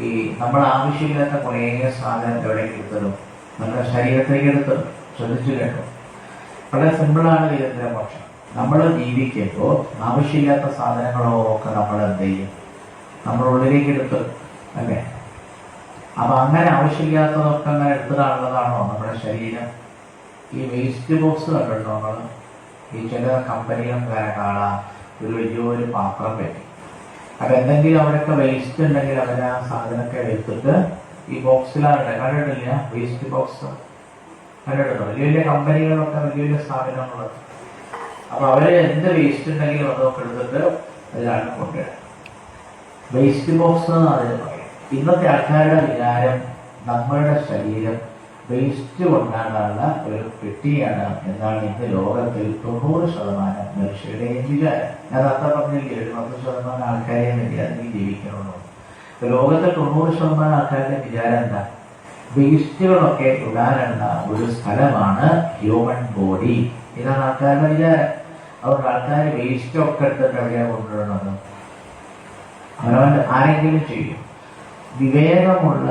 ഈ നമ്മൾ ആവശ്യമില്ലാത്ത കുറേ സാധനം എവിടേക്ക് എടുത്തതും നമ്മുടെ ശരീരത്തേക്ക് എടുത്തതും. ശ്രദ്ധിച്ചു കേട്ടോ, വളരെ സിമ്പിളാണ് വിജേന്ദ്രമോക്ഷം. നമ്മൾ ജീവിക്കുമ്പോൾ ആവശ്യമില്ലാത്ത സാധനങ്ങളൊക്കെ നമ്മൾ എന്ത് ചെയ്യും? നമ്മുടെ ഉള്ളിലേക്ക് എടുത്ത് അല്ലേ? അപ്പൊ അങ്ങനെ ആവശ്യമില്ലാത്തതൊക്കെ അങ്ങനെ എടുത്തതാണുള്ളതാണോ നമ്മുടെ ശരീരം? ഈ വേസ്റ്റ് ബോക്സ് കണ്ടിട്ടോ നമ്മൾ? ഈ ചില കമ്പനികൾക്കാരെ കാണാം ഒരു വലിയൊരു പാത്രം പറ്റി. അപ്പൊ എന്തെങ്കിലും അവരൊക്കെ വേസ്റ്റ് ഉണ്ടെങ്കിൽ അവർ ആ സാധനമൊക്കെ എടുത്തിട്ട് ഈ ബോക്സിലാണ് കണ്ടിട്ടില്ല? വേസ്റ്റ് ബോക്സ് കണ്ടിട്ടുണ്ടോ? വലിയ വലിയ കമ്പനികളൊക്കെ, വലിയ വലിയ സ്ഥാപനങ്ങൾ. അപ്പൊ അവര് എന്ത് വേസ്റ്റ് ഉണ്ടെങ്കിലും അതൊക്കെ എടുത്തിട്ട് അതിലാണ് കൊണ്ടുവരാം. വേസ്റ്റ് ബോക്സ് എന്ന് അതിന് പറയും. ഇന്നത്തെ ആൾക്കാരുടെ വിചാരം നമ്മളുടെ ശരീരം വേസ്റ്റ് കൊണ്ടാകാനുള്ള ഒരു പെട്ടിയാണ് എന്നാണ് ഇന്ന് ലോകത്തിൽ 90% മനുഷ്യരുടെയും വിചാരം. ഞാൻ അത്ര പറഞ്ഞില്ലേ, ഒരു 10% ആൾക്കാരെ വിചാരത്തിൽ ജീവിക്കണമെന്ന്. ലോകത്തിൽ 90% ആൾക്കാരുടെ വിചാരം എന്താ? വേസ്റ്റുകളൊക്കെ ഇടാനുള്ള ഒരു സ്ഥലമാണ് ഹ്യൂമൻ ബോഡി. ഇതാണ് ആൾക്കാരുടെ വിചാരം. അതുകൊണ്ട് ആൾക്കാർ വേസ്റ്റൊക്കെ എടുത്തിട്ട് എവിടെയാണ് കൊണ്ടുവരുന്നത്? അവനവൻ ആരെങ്കിലും ചെയ്യും. വിവരമുള്ള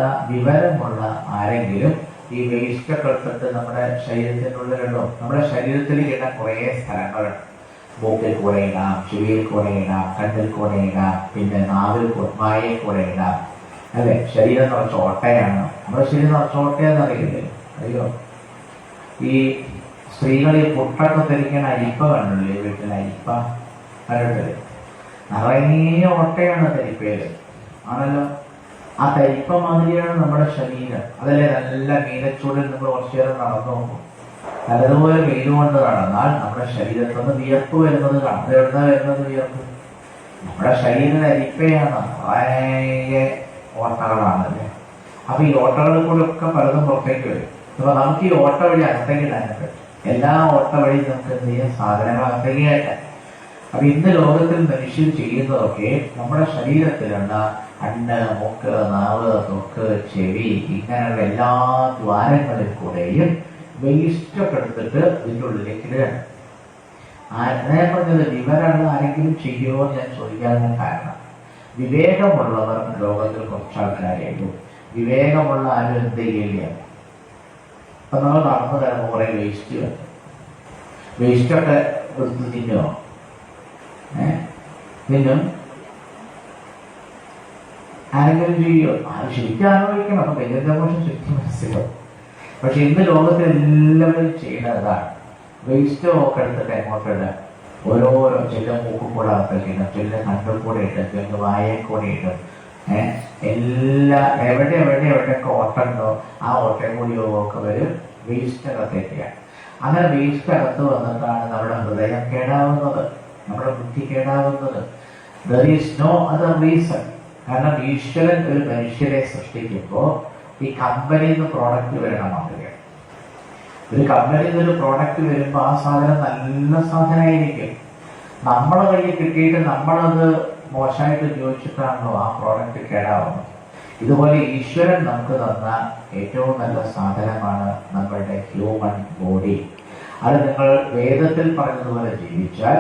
ആരെങ്കിലും ഈ വേസ്റ്റൊക്കെ എടുത്തിട്ട് നമ്മുടെ ശരീരത്തിനുള്ളിലുണ്ടോ? നമ്മുടെ ശരീരത്തിലേക്ക് ഇടാൻ കുറേ സ്ഥലങ്ങളുണ്ട്. മൂക്കിൽ കൂടെ ഇടാം, ചെവിയിൽ കൂടെ ഇടാം, കണ്ണിൽ കൂടെ ഇടാം, പിന്നെ നാവിൽ വായിൽ കൂടെ ഇടാം അല്ലെ? ശരീരം നിറച്ച ഓട്ടയാണ്. നമ്മുടെ ശരീരം നിറച്ച ഓട്ടയെന്ന് അറിയില്ലേ? അറിയോ? ഈ സ്ത്രീകൾ ഈ പുട്ടൊക്കെ ധരിക്കുന്ന അരിപ്പ കണ്ടില്ലേ? വീട്ടിൽ അരിപ്പ കണ്ടിട്ടില്ലേ? നിറയെ ഓട്ടയാണ് തരിപ്പയില് ആണല്ലോ. ആ തരിപ്പ മാതിരിയാണ് നമ്മുടെ ശരീരം. അതല്ലേ നല്ല മീനച്ചൂടിൽ നമ്മൾ കുറച്ചു നേരം നടന്നു നോക്കും. നല്ലതുപോലെ വെയിലുകൊണ്ട് നടന്നാൽ നമ്മുടെ ശരീരത്തിൽ നിന്ന് വിയർപ്പ് വരുന്നത് കാണും. എവിടെ വരുന്നത് വിയർപ്പ്? നമ്മുടെ ശരീരം അരിപ്പയാണ്. വളരെ ഓട്ടകളാണല്ലേ. അപ്പൊ ഈ ഓട്ടകളിൽ കൂടെ ഒക്കെ പലതും പുറത്തേക്ക് വരും. അപ്പൊ നമുക്ക് ഈ ഓട്ട വഴി അകത്തേക്ക് ഇടാൻ പറ്റും. എല്ലാ ഓട്ട വഴി നമുക്ക് എന്ത് ചെയ്യാം? സാധനങ്ങൾ അകത്തേക്ക് കയറ്റാം. അപ്പൊ ഇന്ന് ലോകത്തിൽ മനുഷ്യൻ ചെയ്യുന്നതൊക്കെ നമ്മുടെ ശരീരത്തിലുള്ള കണ്ണ്, മൂക്ക്, നാവ്, തൊക്ക്, ചെവി ഇങ്ങനെയുള്ള എല്ലാ ദ്വാരങ്ങളിൽ കൂടെയും വേസ്റ്റൊക്കെ എടുത്തിട്ട് ഇതിൻ്റെ ഉള്ളിലേക്ക് ഇടുകയാണ്. ഞാൻ പറഞ്ഞത് വിവരമുള്ള ആരെങ്കിലും ചെയ്യുമോ എന്ന് ഞാൻ ചോദിക്കാനുള്ള കാരണം, വിവേകമുള്ളവർ ലോകത്തിൽ കുറച്ച് ആൾക്കാരായിരുന്നു. വിവേകമുള്ള ആരും എന്ത് ചെയ്യില്ല. അപ്പൊ നമ്മൾ നടന്നു തരുമ്പോൾ കുറെ വേസ്റ്റൊക്കെ എടുത്ത് തിന്നോ? തിന്നും? ആരെങ്കിലും ചെയ്യോ? അത് ശരിക്കും ആലോചിക്കണം. അപ്പൊ വിജേന്ദ്രമോക്ഷം ശരിക്കും മനസ്സിലാവും. പക്ഷെ ഇന്ന് ലോകത്തിൽ എല്ലാവരും ചെയ്യുന്നതാണ്. വേസ്റ്റ് ഒക്കെ എടുത്തിട്ട് എങ്ങോട്ടിട, ഓരോരോ ചില മൂക്കും കൂടെ അകത്തേക്കിടും, ചില കണ്ടും കൂടെ ഇട്ടും, ചില വായയും കൂടെ ഇട്ടും. എവിടെയൊക്കെ ഓട്ടുണ്ടോ ആ ഓട്ടയും കൂടി ഒക്കെ വരും വേസ്റ്റ് അകത്തേക്കാണ്. അങ്ങനെ വേസ്റ്റ് അകത്ത് വന്നിട്ടാണ് നമ്മുടെ ഹൃദയം കേടാവുന്നത്, നമ്മുടെ ബുദ്ധി കേടാവുന്നത്. There is no other reason. കാരണം ഈശ്വരൻ ഒരു മനുഷ്യരെ സൃഷ്ടിക്കുമ്പോൾ ഈ കമ്പനിയിൽ നിന്ന് പ്രോഡക്റ്റ് വരണമെന്നില്ല. ഒരു കമ്പനിയിൽ നിന്ന് ഒരു പ്രോഡക്റ്റ് വരുമ്പോൾ ആ സാധനം നല്ല സാധനമായിരിക്കും. നമ്മളെ കയ്യിൽ കിട്ടിയിട്ട് നമ്മളത് മോശമായിട്ട് ഉപയോഗിച്ചിട്ടാണല്ലോ ആ പ്രോഡക്റ്റ് കേടാവുന്നത്. ഇതുപോലെ ഈശ്വരൻ നമുക്ക് തന്ന ഏറ്റവും നല്ല സാധനമാണ് നമ്മളുടെ ഹ്യൂമൻ ബോഡി. അത് നിങ്ങൾ വേദത്തിൽ പറഞ്ഞതുപോലെ ജീവിച്ചാൽ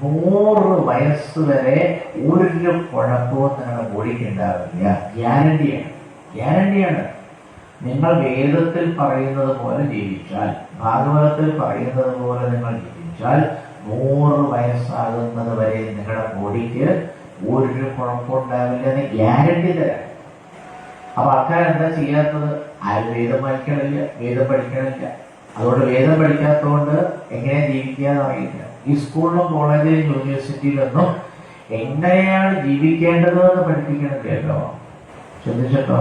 100 വയസ്സ് വരെ ഒരു കുഴപ്പവും നിങ്ങളുടെ ബോഡിക്ക് ഉണ്ടാവില്ല. ഗ്യാരണ്ടിയാണ്. നിങ്ങൾ വേദത്തിൽ പറയുന്നത് പോലെ ജീവിച്ചാൽ, ഭാഗവതത്തിൽ പറയുന്നത് പോലെ നിങ്ങൾ ജീവിച്ചാൽ 100 വയസ്സാകുന്നത് വരെ നിങ്ങളുടെ ബോഡിക്ക് ഒരു കുഴപ്പമുണ്ടാവില്ല എന്ന് ഗ്യാരണ്ടി തരാം. അപ്പൊ ആൾക്കാരെന്താ ചെയ്യാത്തത്? ആരും വേദം പഠിക്കണില്ല. അതുകൊണ്ട് വേദം പഠിക്കാത്തതുകൊണ്ട് എങ്ങനെ ജീവിക്കാന്ന് അറിയില്ല. ഈ സ്കൂളിലും കോളേജിലും യൂണിവേഴ്സിറ്റിയിലൊന്നും എങ്ങനെയാണ് ജീവിക്കേണ്ടതെന്ന് പഠിപ്പിക്കണില്ലല്ലോ. ശ്രദ്ധിച്ചിട്ടോ?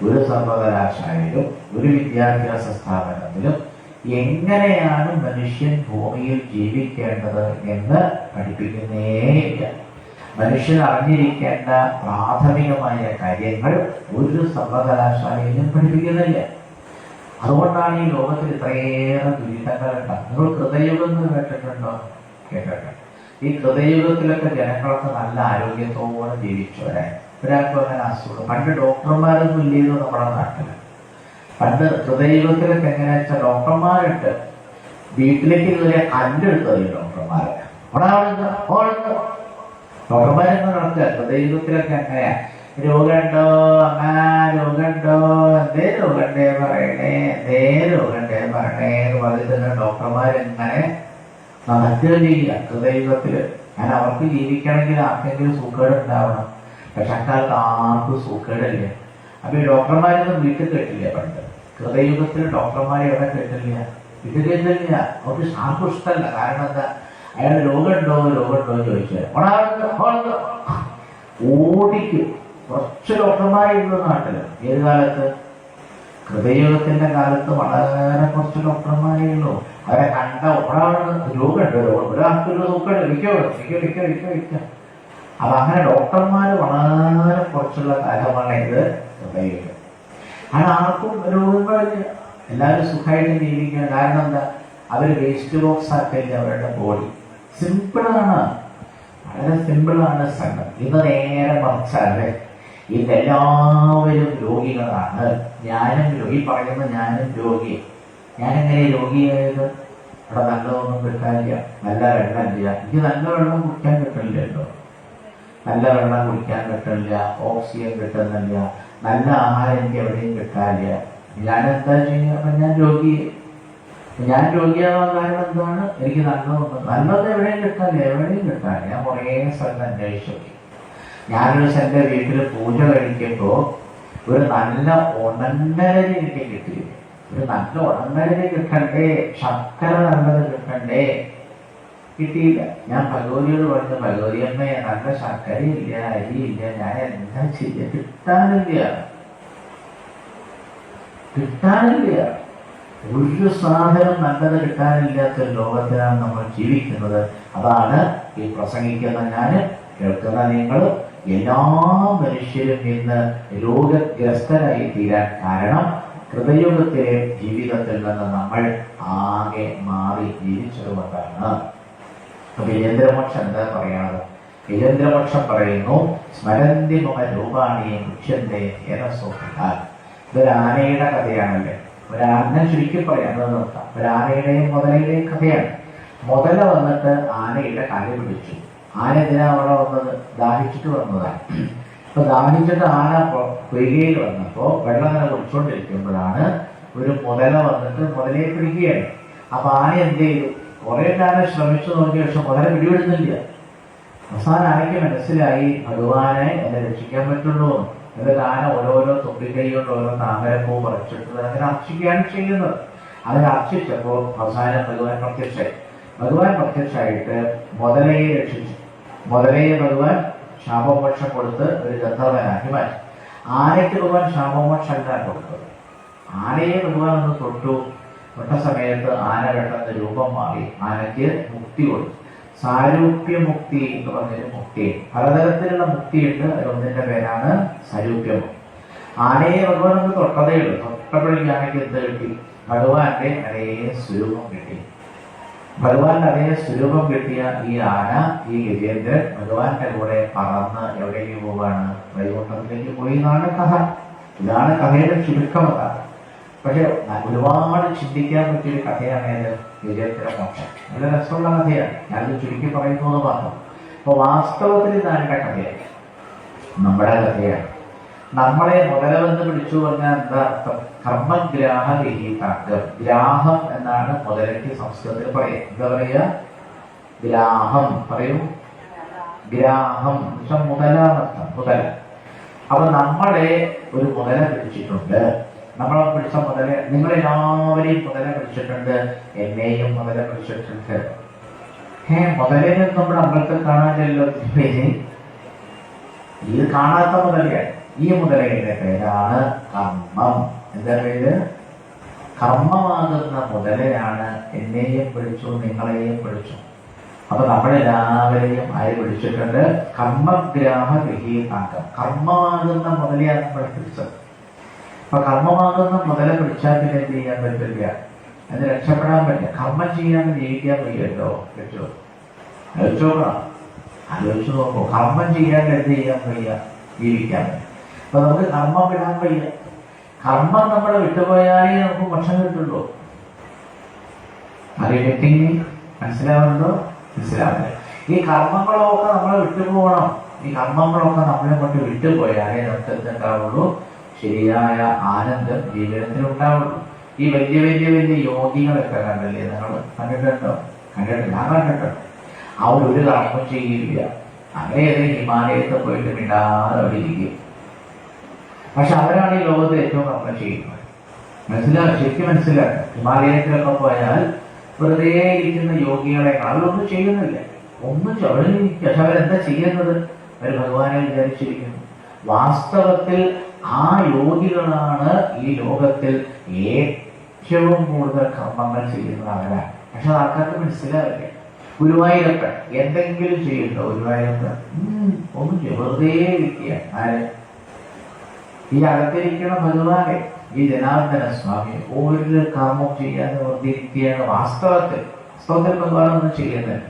ഒരു സർവകലാശാലയിലും ഒരു വിദ്യാഭ്യാസ സ്ഥാപനത്തിലും എങ്ങനെയാണ് മനുഷ്യൻ ഭൂമിയിൽ ജീവിക്കേണ്ടത് എന്ന് പഠിപ്പിക്കുന്നേയില്ല. മനുഷ്യൻ അറിഞ്ഞിരിക്കേണ്ട പ്രാഥമികമായ കാര്യങ്ങൾ ഒരു സർവകലാശാലയിലും പഠിപ്പിക്കുന്നില്ല. അതുകൊണ്ടാണ് ഈ ലോകത്തിൽ ഇത്രയേറെ ദുരിതങ്ങൾ ഉണ്ടാകും. നിങ്ങൾ കൃതയുഗം കേട്ടിട്ടുണ്ടോ? കേട്ടിട്ടുണ്ട്. ഈ കൃതയുഗത്തിലൊക്കെ ജനങ്ങളൊക്കെ നല്ല ആരോഗ്യത്തോടെ ജീവിച്ചവരെ, ഒരാൾക്കും അങ്ങനെ അസുഖം. പണ്ട് ഡോക്ടർമാരൊന്നും ഇല്ലല്ലോ നമ്മുടെ നാട്ടിൽ. പണ്ട് ഹൃദയുഗത്തിലൊക്കെ എങ്ങനെയാ വെച്ചാൽ ഡോക്ടർമാരുണ്ട്. വീട്ടിലേക്ക് ഇതുവരെ കല്ലെടുത്തറിയും ഡോക്ടർമാരെ. ഡോക്ടർമാരെന്ന് നടക്കുക. ഹൃദയുഗത്തിലൊക്കെ എങ്ങനെയാ? രോഗമുണ്ടോ? രോഗമുണ്ടോ? എന്തേ രോഗണ്ടേ പറയണേ എന്ന് പറഞ്ഞിട്ട് ഡോക്ടർമാരെങ്ങനെ നടക്കുകയും ചെയ്യുക ഹൃദയുഗത്തില്. കാരണം അവർക്ക് ജീവിക്കണമെങ്കിൽ ആർക്കെങ്കിലും സൂക്കേട് ഉണ്ടാവണം. പക്ഷെ അക്കാലത്ത് ആർക്കും സൂക്കേടില്ല. അപ്പൊ ഈ ഡോക്ടർമാരൊന്നും വീട്ടിൽ കേട്ടില്ല. പണ്ട് ഹൃദയുഗത്തിൽ ഡോക്ടർമാരെ എവിടെ കേട്ടില്ല, വീട്ടിൽ കേട്ടില്ല. അവർക്ക് ആർക്കും ഇഷ്ടമല്ല. കാരണം എന്താ? അയാൾ രോഗമുണ്ടോ ചോദിച്ചാൽ ഓടിക്കും. കുറച്ച് ഡോക്ടർമാരുള്ളൂ നാട്ടില്. ഏത് കാലത്ത്? ഹൃദയുഗത്തിന്റെ കാലത്ത് വളരെ കുറച്ച് ഡോക്ടർമാരേ ഉള്ളൂ. അവരെ കണ്ട രോഗമുണ്ടോ, ഒരാൾക്കൊരു സൂക്കേട് വിൽക്കോ. അപ്പൊ അങ്ങനെ ഡോക്ടർമാർ വളരെ കുറച്ചുള്ള കാലമാണ് ഇത് ഹൃദയുഗം. അങ്ങനെ ആർക്കും രോഗങ്ങളില്ല. എല്ലാവരും സുഖമായിട്ട് ജീവിക്കുക. കാരണം എന്താ? അവർ വേസ്റ്റ് ബോക്സ് ആക്കില്ല അവരുടെ ബോഡി. സിമ്പിളാണ്, വളരെ സിമ്പിളാണ് സംഗതി. ഇന്ന് നേരെ മറിച്ചാല് ഇന്ന് എല്ലാവരും രോഗികളാണ്. ഈ പറയുന്ന ഞാനും രോഗി. ഞാനെങ്ങനെ രോഗിയായത്? ഇവിടെ നല്ലതൊന്നും കിട്ടാനില്ല, നല്ല വെള്ളമില്ല. എനിക്ക് നല്ല വെള്ളം കുടിക്കാൻ കിട്ടില്ലല്ലോ. നല്ല വെള്ളം കുടിക്കാൻ കിട്ടില്ല, ഓക്സിജൻ കിട്ടുന്നില്ല, നല്ല ആഹാരം എനിക്ക് എവിടെയും കിട്ടാനില്ല. ഞാനെന്താ ചെയ്യുക? അപ്പം ഞാൻ രോഗിയാവാൻ കാരണം എന്താണ്? എനിക്ക് നല്ലത് എവിടെയും കിട്ടാനില്ല. ഞാൻ കുറേ സ്ഥലത്ത് അന്വേഷിച്ചു നോക്കി. ഞാനൊരു എൻ്റെ വീട്ടിൽ പൂജ കഴിക്കുമ്പോൾ ഒരു നല്ല ഉണങ്ങലരി എനിക്ക് കിട്ടിയില്ല. ഒരു നല്ല ഉണങ്ങലരി കിട്ടണ്ടേ, ശർക്കര നല്ലത് കിട്ടണ്ടേ, കിട്ടിയില്ല. ഞാൻ ഭഗവതിയോട് പറഞ്ഞു, ഭഗവതി അമ്മയെ നല്ല ശർക്കരയില്ല, അരിയില്ല, ഞാൻ എന്താ ചെയ്യുക? കിട്ടാനില്ല. ഒരു സാധനം നല്ലത് കിട്ടാനില്ലാത്ത ലോകത്തിലാണ് നമ്മൾ ജീവിക്കുന്നത്. അതാണ് ഈ പ്രസംഗിക്കുന്ന ഞാൻ, കേൾക്കുന്ന നിങ്ങൾ. എല്ലാ മനുഷ്യരും ഇന്ന് രോഗഗ്രസ്തരായി തീരാൻ കാരണം ഹൃദയുഗത്തിലെ ജീവിതത്തിൽ നിന്ന് നമ്മൾ ആകെ മാറി ജീവിച്ചതുകൊണ്ടാണ്. ഗജേന്ദ്രമോക്ഷം എന്താ പറയണത്? ഗജേന്ദ്രമോക്ഷം പറയുന്നു, സ്മരന്തി മമ രൂപാണി മുഖ്യന്തേ ഏനസോഹ. ഇതൊരു ആനയുടെ കഥയാണല്ലേ. ഒരാനെ ചുരുക്കി പറയാൻ നിർത്താം. ഒരാനയുടെയും മുതലയുടെയും കഥയാണ്. മുതല വന്നിട്ട് ആനയുടെ കാല് പിടിച്ചു. ആന എന്തിനാ അവിടെ വന്നത്? ദാഹിച്ചിട്ട് വന്നതാണ്. അപ്പൊ ദാഹിച്ചിട്ട് ആന പൊയ്കയിൽ വന്നപ്പോ വെള്ളം അങ്ങനെ കുടിച്ചോണ്ടിരിക്കുമ്പോഴാണ് ഒരു മുതല വന്നിട്ട് മുതലയെ പിടിക്കുകയാണ്. അപ്പൊ ആന എന്ത് ചെയ്തു? കുറെ കാലം ശ്രമിച്ചു നോക്കിയ പക്ഷെ മുതല പിടിപെടുന്നില്ല. അവസാനം ആനയ്ക്ക് മനസ്സിലായി ഭഗവാനെ എന്നെ രക്ഷിക്കാൻ പറ്റുള്ളൂ. എന്നിട്ട് ആന ഓരോരോ തുമ്പിക്കൈ കൊണ്ട് ഓരോ താമരപ്പൂ പറിച്ചിട്ട് അങ്ങനെ അർച്ചിക്കുകയാണ് ചെയ്യുന്നത്. അങ്ങനെ അർച്ചിച്ചപ്പോൾ അവസാനം ഭഗവാൻ പ്രത്യക്ഷമായി. ഭഗവാൻ പ്രത്യക്ഷമായിട്ട് മുതലയെ രക്ഷിച്ചു. മുതലയെ ഭഗവാൻ ശാപമോക്ഷം കൊടുത്ത് ഒരു ഗന്ധർവനാക്കി മാറ്റി. ആനയ്ക്ക് ഭഗവാൻ ശാപമോക്ഷം അല്ല കൊടുത്തത്. ആനയെ ഭഗവാൻ ഒന്ന് തൊട്ട സമയത്ത് ആന പെട്ടെന്ന് രൂപം മാറി. ആനയ്ക്ക് മുക്തി കൊടുത്തു. സാരൂപ്യമുക്തി എന്ന് പറഞ്ഞൊരു മുക്തി. പലതരത്തിലുള്ള മുക്തിയുണ്ട്. അതിലൊന്നിന്റെ പേരാണ് സാരൂപ്യമുക്തി. ആനയെ ഭഗവാൻ ഒന്ന് തൊട്ടതേ ഉള്ളൂ. തൊട്ടപ്പോഴേക്കും ആനയ്ക്ക് എന്ത് കിട്ടി? ഭഗവാന്റെ അതേ സ്വരൂപം കിട്ടി. ഭഗവാന്റെ അതേ സ്വരൂപം കിട്ടിയ ഈ ആന, ഈ ഗജേന്ദ്രൻ ഭഗവാന്റെ കൂടെ പറന്ന് എവിടേക്ക് പോവാണ്? വൈകുണ്ഠത്തിലേക്ക് പോയി എന്നാണ് കഥ. ഇതാണ് കഥയുടെ ചുരുക്കം. അതാണ്. പക്ഷെ ഒരുപാട് ചിന്തിക്കാൻ പറ്റിയൊരു കഥയാണ് ഗജേന്ദ്ര മോക്ഷം. നല്ല രസമുള്ള കഥയാണ്. ഞാനത് ചുരുക്കി പറയുന്നത് മാത്രം. അപ്പൊ വാസ്തവത്തിൽ ഇതാരുടെ കഥയാണ്? നമ്മുടെ കഥയാണ്. നമ്മളെ മുതലവെന്ന് പിടിച്ചു പറഞ്ഞാൽ എന്താ അർത്ഥം? കർമ്മഗ്രാഹ വിഹിതാംഗം. ഗ്രാഹം എന്നാണ് മുതലയ്ക്ക് സംസ്കൃതത്തിൽ പറയുക. എന്താ പറയുക? ഗ്രാഹം പറയൂ. ഗ്രാഹം മുതലാന്നർത്ഥം. മുതല. അപ്പൊ നമ്മളെ ഒരു മുതല പിടിച്ചിട്ടുണ്ട്. നമ്മളെ പിടിച്ച മുതല, നിങ്ങളെല്ലാവരെയും മുതല പിടിച്ചിട്ടുണ്ട്. എന്നെയും മുതല പിടിച്ചിട്ടുണ്ട്. മുതലേനെ നമ്മുടെ അമ്പലത്തിൽ കാണാനില്ലല്ലോ. ഇത് കാണാത്ത മുതലയാണ്. ഈ മുതലയുടെ പേരാണ് കർമ്മം. എന്താ പേര്? കർമ്മമാകുന്ന മുതലയാണ് എന്നെയും പിടിച്ചു, നിങ്ങളെയും പിടിച്ചു. അപ്പൊ നമ്മളെല്ലാവരെയും ആര് പിടിച്ചിട്ടുണ്ട്? കർമ്മഗ്രാഹ വിഹിതാംഗം. കർമ്മമാകുന്ന മുതലയാണ് നമ്മൾ പിടിച്ചത്. അപ്പൊ കർമ്മമാകുന്ന മുതല പിടിച്ചാൽ പിന്നെ എന്ത് ചെയ്യാൻ പറ്റില്ല? അത് രക്ഷപ്പെടാൻ പറ്റില്ല. കർമ്മം ചെയ്യാൻ ജീവിക്കാൻ വയ്യല്ലോ. പറ്റുമോ? ആലോചിച്ചു നോക്കൂ. കർമ്മം ചെയ്യാൻ എന്ത് ചെയ്യാൻ വയ്യ? ജീവിക്കാൻ വയ്യ. അപ്പൊ നമുക്ക് കർമ്മം വിടാൻ വയ്യ. കർമ്മം നമ്മൾ വിട്ടുപോയാലേ നമുക്ക് മോക്ഷം കിട്ടുള്ളൂ. അറിയട്ടെ? മനസ്സിലാവുന്നുണ്ടോ? മനസ്സിലാവില്ല. ഈ കർമ്മങ്ങളൊക്കെ നമ്മളെ വിട്ടുപോകണം. ഈ കർമ്മങ്ങളൊക്കെ നമ്മളെ കൊണ്ട് വിട്ടുപോയാലേ നമുക്ക് എന്തുണ്ടാവുള്ളൂ? ശരിയായ ആനന്ദം ജീവിതത്തിൽ ഉണ്ടാവുള്ളൂ. ഈ വലിയ വലിയ വലിയ യോഗികളൊക്കെ കണ്ടല്ലേ? നിങ്ങൾ കണ്ടിട്ടുണ്ടോ? കണ്ടിട്ടില്ല? ഞാൻ കണ്ടിട്ടുണ്ട്. അവരൊരു കർമ്മം ചെയ്യില്ല. അങ്ങനെ ഹിമാലയത്തിൽ പോയിട്ട് മിണ്ടാതെ അവിടെ ഇരിക്കും. പക്ഷെ അവരാണ് ഈ ലോകത്ത് ഏറ്റവും കർമ്മം ചെയ്യുന്നത്. ശരിക്കും മനസ്സിലാക്കുക. ഹിമാലയത്തിലൊക്കെ പോയാൽ വെറുതെ ഇരിക്കുന്ന യോഗികളെ അവരൊന്നും ചെയ്യുന്നില്ല. അവരിരിക്കുക. പക്ഷെ അവരെന്താ ചെയ്യുന്നത്? അവർ ഭഗവാനെ വിചാരിച്ചിരിക്കുന്നു. വാസ്തവത്തിൽ ആ യോഗികളാണ് ഈ ലോകത്തിൽ ഏറ്റവും കൂടുതൽ കർമ്മങ്ങൾ ചെയ്യുന്നത് അവരാണ്. പക്ഷെ ആൾക്കാർക്ക് മനസ്സിലാവില്ല. ഗുരുവായൂരപ്പൻ എന്തെങ്കിലും ചെയ്യുന്നുണ്ടോ? ഗുരുവായൂരപ്പൻ ഒന്നും വെറുതെ ഇരിക്കുക. ആര്? ഈ അകത്തിരിക്കണ ഭഗവാനെ, ഈ ജനാർദ്ദന സ്വാമി ഒരു കർമ്മം ചെയ്യാൻ വെറുതെ ഇരിക്കുകയാണ്. വാസ്തവത്തിൽ ഭഗവാനൊന്നും ചെയ്യുന്നില്ല.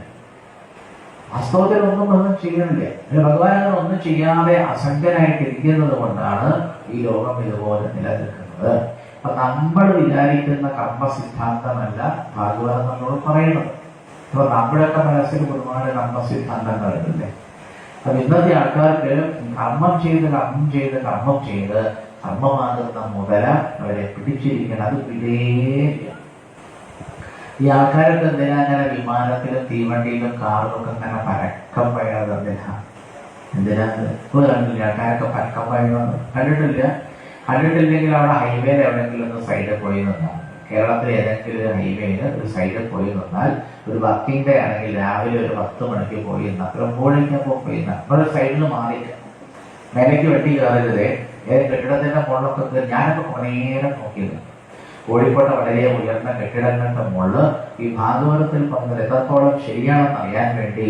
വാസ്തവത്തിൽ ഒന്നും ചെയ്യുന്നില്ല. ഭഗവാൻ അങ്ങനെ ഒന്നും ചെയ്യാതെ അസംഖ്യനായിട്ട് ഇരിക്കുന്നത് കൊണ്ടാണ് ഈ ലോകം ഇതുപോലെ നിലനിൽക്കുന്നത്. അപ്പൊ നമ്മൾ വിചാരിക്കുന്ന കർമ്മ സിദ്ധാന്തമല്ല ഭാഗവതം നമ്മളോട് പറയുന്നത്. അപ്പൊ നമ്മുടെയൊക്കെ മനസ്സിൽ ഒരുപാട് കർമ്മ സിദ്ധാന്തങ്ങളുണ്ടല്ലേ. അപ്പൊ ഇന്നത്തെ ആൾക്കാർക്ക് കർമ്മം ചെയ്ത് കർമ്മമാകുന്ന മുതല അവരെ പിടിച്ചിരിക്കണം. അത് പിടിയില്ല. ഈ ആൾക്കാരൊക്കെ എന്തിനാ അങ്ങനെ വിമാനത്തിലും തീവണ്ടിയിലും കാറിലൊക്കെ അങ്ങനെ പരക്കം പഴയത്? എന്തിനാ? കണ്ടില്ല ആൾക്കാരൊക്കെ പരക്കം പഴയത്? കണ്ടിട്ടില്ലെങ്കിൽ അവിടെ ഹൈവേയിൽ എവിടെയെങ്കിലും ഒന്ന് സൈഡിൽ പോയി നിന്നാൽ, കേരളത്തിലെ ഏതെങ്കിലും ഒരു ഹൈവേയിൽ ഒരു സൈഡിൽ പോയി നിന്നാൽ, ഒരു വർക്കിംഗ് ഡേ ആണെങ്കിൽ രാവിലെ ഒരു 10 മണിക്ക് പോയി നിന്ന് അത്ര പോഴിക്കുമ്പോൾ പോയി ഒരു സൈഡിൽ മാറിയിട്ട് മേലേക്ക് വെട്ടി കയറരുതേ. കെട്ടിടത്തിന്റെ മുകളിലൊക്കെ ഞാനൊക്കെ കുറേ നേരം നോക്കിയത്. കോഴിക്കോട്ടെ വളരെ ഉയർന്ന കെട്ടിടങ്ങളുടെ മുകളിൽ ഈ ഭാഗവതത്തിൽ പറഞ്ഞത് എത്രത്തോളം ശരിയാണെന്ന് അറിയാൻ വേണ്ടി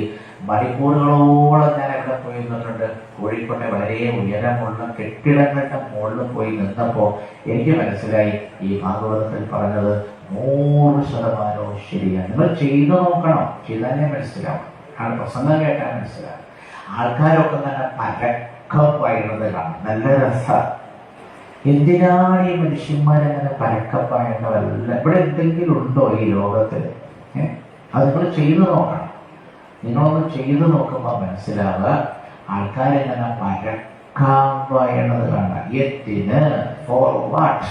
മണിക്കൂറുകളോളം ഞാൻ എവിടെ പോയി നിന്നിട്ടുണ്ട്. കോഴിക്കോട്ടെ വളരെ ഉയരമുള്ള കെട്ടിടങ്ങളുടെ മുകളിൽ പോയി നിന്നപ്പോ എനിക്ക് മനസ്സിലായി ഈ ഭാഗവതത്തിൽ പറഞ്ഞത് 100% ശരിയാണ്. നിങ്ങൾ ചെയ്തു നോക്കണം. ചെയ്താലേ മനസ്സിലാവും. പ്രസംഗം കേട്ടാൽ മനസ്സിലാവും. ആൾക്കാരൊക്കെ തന്നെ പരക്കം പായുന്നത് കാണാം. നല്ല രസമാണ്. എന്തിനാണ് ഈ മനുഷ്യന്മാരങ്ങനെ പരക്കപ്പായേണ്ടതല്ല? ഇവിടെ എന്തെങ്കിലും ഉണ്ടോ ഈ ലോകത്തിൽ? അത് നിങ്ങൾ ചെയ്തു നോക്കണം. നിങ്ങളൊന്ന് ചെയ്തു നോക്കുമ്പോൾ മനസ്സിലാവുക ആൾക്കാരെങ്ങനെ പരക്കാൻ പായണത് കാണാം. എന്തിന്? For what?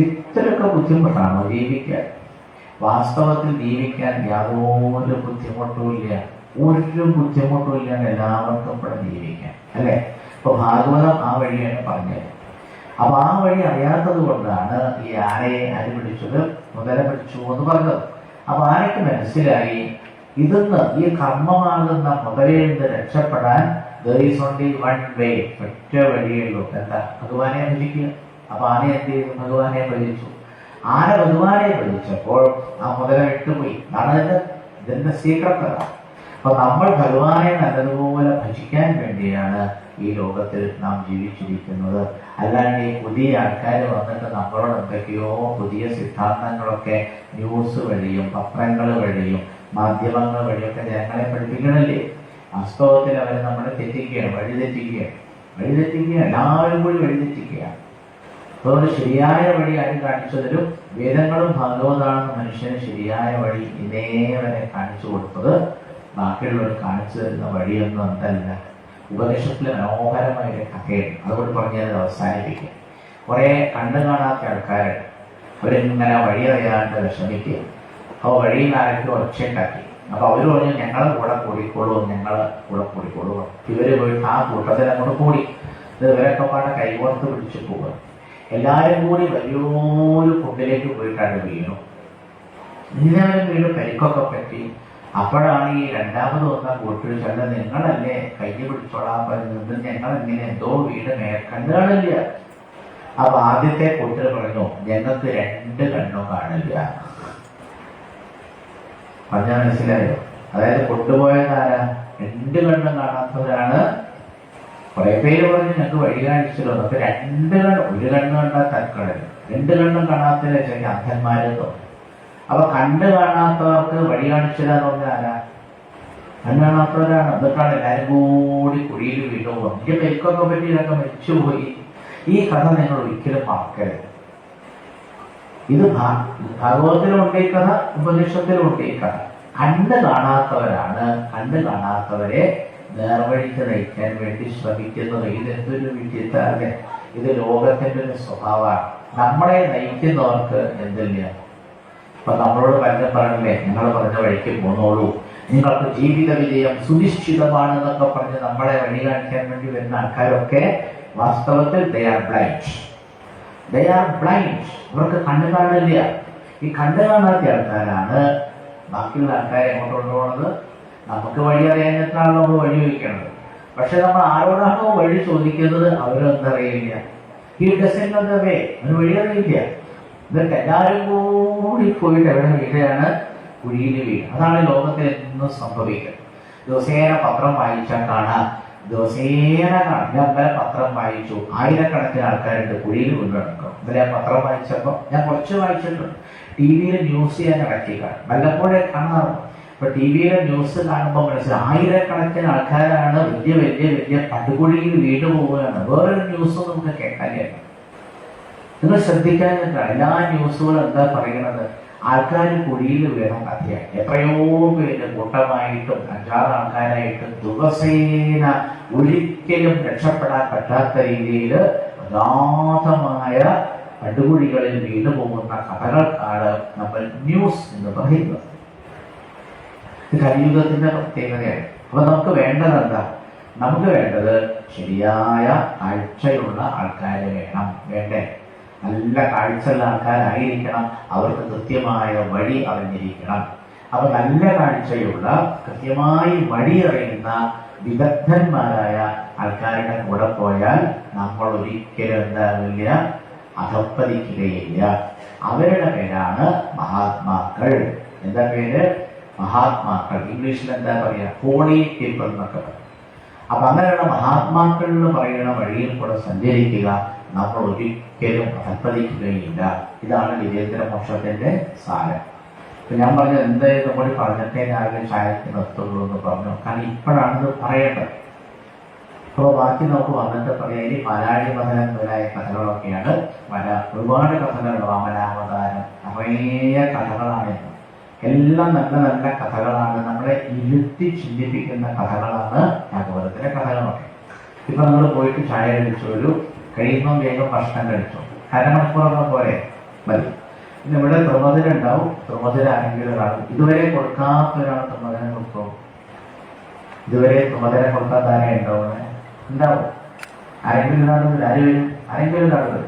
ഇത്രയൊക്കെ ബുദ്ധിമുട്ടാണോ ജീവിക്കാൻ? വാസ്തവത്തിൽ ജീവിക്കാൻ യാതൊരു ബുദ്ധിമുട്ടുമില്ല. ഒരു ബുദ്ധിമുട്ടുമില്ലാണ്ട് എല്ലാവർക്കും ഇവിടെ ജീവിക്കാം, അല്ലേ? അപ്പൊ ഭാഗവതം ആ വഴിയാണ് പറഞ്ഞത്. അപ്പൊ ആ വഴി അറിയാത്തത് കൊണ്ടാണ് ഈ ആനയെ അരി പിടിച്ചത്, മുതല പിടിച്ചു എന്ന് പറഞ്ഞത്. അപ്പൊ ആനയ്ക്ക് മനസ്സിലായി ഇതിന്ന് ഈ കർമ്മമാകുന്ന മുതലയിൽ നിന്ന് രക്ഷപ്പെടാൻ there is only one way, ഒറ്റ വഴിയുള്ളൂ. എന്താ? ഭഗവാനെ ഭജിക്കുക. അപ്പൊ ആന എന്ത് ചെയ്തു? ഭഗവാനെ ഭജിച്ചു. ആന ഭഗവാനെ ഭജിച്ചപ്പോൾ ആ മുതല വിട്ടുപോയി. അതാണ് ഇതിന്റെ സീക്രട്ട്. അപ്പൊ നമ്മൾ ഭഗവാനെ നല്ലതുപോലെ ഭജിക്കാൻ വേണ്ടിയാണ് ഈ ലോകത്തിൽ നാം ജീവിച്ചിരിക്കുന്നത്. അല്ലാണ്ട് ഈ പുതിയ ആൾക്കാർ വന്നിട്ട് നമ്മളോട് എന്തൊക്കെയോ പുതിയ സിദ്ധാന്തങ്ങളൊക്കെ ന്യൂസ് വഴിയും പത്രങ്ങൾ വഴിയും മാധ്യമങ്ങൾ വഴിയൊക്കെ ജനങ്ങളെ പഠിപ്പിക്കണല്ലേ. വാസ്തവത്തിൽ അവർ നമ്മളെ തെറ്റിക്കുകയാണ്, വഴിതെറ്റിക്കുകയാണ്, എല്ലാവരും കൂടി വഴിതെറ്റിക്കുകയാണ്. അതുകൊണ്ട് ശരിയായ വഴി ആര് കാണിച്ചതിലും വേദങ്ങളും ഭാഗവതാണെന്ന് മനുഷ്യന് ശരിയായ വഴി ഇതേ വരെ കാണിച്ചു കൊടുത്തത് ബാക്കിയുള്ളവർ കാണിച്ചു തരുന്ന വഴിയൊന്നും എന്തല്ല. ഉപനിഷത്തിലെ മനോഹരമായ ഒരു കഥയുണ്ട്, അതുകൊണ്ട് പറഞ്ഞത് അവസാനിപ്പിക്കുക. കുറെ കണ്ടു കാണാത്ത ആൾക്കാരുണ്ട്, അവരിങ്ങനെ വഴി അറിയാണ്ട് വിഷമിക്കുക. അപ്പോൾ വഴിയിൽ ആരൊക്കെ ഒച്ചയുണ്ടാക്കി. അപ്പൊ അവര് പറഞ്ഞു ഞങ്ങളെ കൂടെ കൂടിക്കോളൂ. ഇവര് പോയിട്ട് ആ കൂട്ടത്തിൽ അങ്ങോട്ട് കൂടി. ഇവരൊക്കെ പാടെ കൈകോർത്ത് പിടിച്ചു പോകുക. എല്ലാവരും കൂടി വലിയൊരു കുണ്ടിലേക്ക് പോയിട്ടാണ് വീണു. എല്ലാവരും വീട് പരിക്കൊക്കെ പറ്റി. അപ്പോഴാണ് ഈ രണ്ടാമത് വന്ന കൂട്ടിൽ ചെല്ല നിങ്ങളല്ലേ കൈ പിടിച്ചോളാൻ പറയുന്നത്, ഞങ്ങളെങ്ങനെ എന്തോ വീട് കണ്ടു കാണില്ല. അപ്പൊ ആദ്യത്തെ കൂട്ടിൽ പറഞ്ഞു ഞങ്ങൾക്ക് 2 കണ്ണും കാണില്ല. പറഞ്ഞാൽ മനസ്സിലായോ? അതായത് കൊണ്ടുപോയതാരാ? 2 കണ്ണും കാണാത്തവരാണ്. കുറെ പേര് പറഞ്ഞു ഞങ്ങൾക്ക് വഴി കാണിച്ചല്ലോ. അപ്പൊ 2 കണ്ണ്, 1 കണ്ണ് കണ്ടാൽ തൽക്കളല്ല, 2 കണ്ണും കാണാത്തവരെ ചെറിയ അന്ധന്മാരെന്നോ. അപ്പൊ കണ്ണ് കാണാത്തവർക്ക് വഴി കാണിച്ചതാന്ന് പറഞ്ഞാൽ ആരാ? കണ്ണ് കാണാത്തവരാണ്. എന്നിട്ടാണ് എല്ലാവരും കൂടി കുഴിയിൽ വീണു പോകും. എനിക്ക് പരിക്കൊക്കെ പറ്റി ഇതൊക്കെ മരിച്ചുപോയി. ഈ കഥ നിങ്ങൾ ഒരിക്കലും മറക്കരുത്. ഇത് ഭാഗവതത്തിലുണ്ട് ഈ കഥ, ഉപനിഷത്തിലുണ്ട് ഈ കഥ. കണ്ണ് കാണാത്തവരാണ് കണ്ണ് കാണാത്തവരെ നേർവഴിക്ക് നയിക്കാൻ വേണ്ടി ശ്രമിക്കുന്നത്. ഇതെന്തൊരു വിചിത്രമാണ്. ഇത് ലോകത്തിന്റെ ഒരു സ്വഭാവമാണ്. നമ്മളെ നയിക്കുന്നവർക്ക് എന്തില്ല. അപ്പൊ നമ്മളോട് പലരും പറഞ്ഞില്ലേ ഞങ്ങൾ പറഞ്ഞ വഴിക്ക് പോന്നോളൂ, നിങ്ങൾക്ക് ജീവിത വിജയം സുനിശ്ചിതമാണെന്നൊക്കെ പറഞ്ഞ് നമ്മളെ വഴി കാണിക്കാൻ വേണ്ടി വരുന്ന ആൾക്കാരൊക്കെ വാസ്തവത്തിൽ they are blind. അവർക്ക് കണ്ണു കാണില്ല. ഈ കണ്ണു കാണാത്ത ആൾക്കാരാണ് ബാക്കിയുള്ള ആൾക്കാരെ എങ്ങോട്ട് കൊണ്ടുപോകുന്നത്. നമുക്ക് വഴി അറിയാനായിട്ടാണല്ലോ നമ്മൾ വഴി ചോദിക്കുന്നത്. പക്ഷെ നമ്മൾ ആരോടാണോ വഴി ചോദിക്കുന്നത് അവരൊന്നും അറിയില്ല. ഈ ഡസൻ്റെ വേ ഒരു വഴി അറിയില്ല. എന്നിട്ട് എല്ലാവരും കൂടി പോയിട്ട് എവിടെ വീഴുകയാണ്? കുഴിയിൽ വീഴും. അതാണ് ലോകത്തിൽ എന്നും സംഭവിക്കുന്നത്. ദിവസേന പത്രം വായിച്ചാൽ കാണാം, ഞാൻ പത്രം വായിച്ചു, ആയിരക്കണക്കിന് ആൾക്കാരുണ്ട് കുഴിയിൽ കൊണ്ടുനടക്കും. ഇന്നലെ ഞാൻ പത്രം വായിച്ചപ്പോൾ ഞാൻ കുറച്ച് വായിച്ചിട്ടുണ്ട്. ടി വിയിൽ ന്യൂസ് ചെയ്യാൻ ഇടയ്ക്ക് കാണും, വല്ലപ്പോഴേ കാണാറുണ്ട്. ഇപ്പൊ ടി വിയിലെ ന്യൂസ് കാണുമ്പോൾ മനസ്സിലായി ആയിരക്കണക്കിന് ആൾക്കാരാണ് വലിയ വലിയ വലിയ പടുകുഴിയിൽ വീട് പോവുകയാണ്. വേറൊരു ന്യൂസും നമുക്ക് കേൾക്കാനില്ല. നിങ്ങൾ ശ്രദ്ധിക്കാനായിട്ടാണ് എല്ലാ ന്യൂസുകളും എന്താ പറയുന്നത്? ആൾക്കാർ കുഴിയിൽ വീണ കഥയാണ്. എത്രയോ പേര് കൂട്ടമായിട്ടും 5-6 ആൾക്കാരായിട്ടും ദിവസേന ഒരിക്കലും രക്ഷപ്പെടാൻ പറ്റാത്ത രീതിയിൽ അഗാധമായ പടുകുഴികളിൽ വീണു പോകുന്ന കഥകൾക്കാണ് നമ്മൾ ന്യൂസ് എന്ന് പറയുന്നത്. കലിയുഗത്തിന്റെ പ്രത്യേകതയാണ്. അപ്പൊ നമുക്ക് വേണ്ടത് എന്താ? നമുക്ക് വേണ്ടത് ശരിയായ കാഴ്ചയുള്ള ആൾക്കാരെ വേണ്ടേ? നല്ല കാഴ്ചയുള്ള ആൾക്കാരായിരിക്കണം. അവർക്ക് കൃത്യമായ വഴി അറിഞ്ഞിരിക്കണം. അപ്പൊ നല്ല കാഴ്ചയുള്ള കൃത്യമായി വഴി അറിയുന്ന വിദഗ്ധന്മാരായ ആൾക്കാരുടെ കൂടെ പോയാൽ നമ്മൾ ഒരിക്കലും എന്താവില്ല, അധപ്പതിക്കുകയില്ല. അവരുടെ പേരാണ് മഹാത്മാക്കൾ. എന്താ പേര്? മഹാത്മാക്കൾ. ഇംഗ്ലീഷിൽ എന്താ പറയുക? ഹോളി പീപ്പിൾ എന്നൊക്കെ പറയും. അപ്പൊ അങ്ങനെയുള്ള മഹാത്മാക്കൾ എന്ന് പറയുന്ന വഴിയിൽ കൂടെ സഞ്ചരിക്കുക. നമ്മൾ ഒരിക്കലും അധപ്പതിക്കുകയില്ല. ഇതാണ് വിജേന്ദ്ര മോക്ഷത്തിന്റെ സാരം. ഇപ്പൊ ഞാൻ പറഞ്ഞത് എന്തായാലും നമ്മൾ പറഞ്ഞിട്ടേ രാവിലെ ചായക്ക് നിർത്തുള്ളൂ എന്ന് പറഞ്ഞു. കാരണം ഇപ്പോഴാണിത് പറയേണ്ടത്. അപ്പോൾ ബാക്കി നമുക്ക് വന്നിട്ട് പറയാം. ഇനി മലയാളി മഥനം മുതലായ കഥകളൊക്കെയാണ് ഒരുപാട് കഥകളുണ്ട്. വാമനാവതാരം, നിറയെ കഥകളാണ്. എല്ലാം നല്ല നല്ല കഥകളാണ്. നമ്മളെ ഇരുത്തി ചിന്തിപ്പിക്കുന്ന കഥകളാണ് ഭാഗവതത്തിലെ കഥകളൊക്കെ. ഇപ്പൊ നമ്മൾ പോയിട്ട് ചായ കഴിച്ചു, ഒരു കഴിയുമ്പോൾ വേഗം ഭക്ഷണം കഴിച്ചു, അരമണിക്കൂറൊക്കെ പോലെ മതി. പിന്നെ ഇവിടെ ത്രിമധുര ഉണ്ടാവും. ത്രിമധുരാണെങ്കിൽ ഒരാൾ ഇതുവരെ കൊടുക്കാത്ത ഒരാൾ ത്രിമധുരം കൊടുക്കും. ഇതുവരെ ത്രിമധുരം കൊടുക്കാത്ത ആരെ ഉണ്ടാവും? ആരെങ്കിലും നടന്നില്ല, ആര് വരും? ആരെങ്കിലും നടന്നത്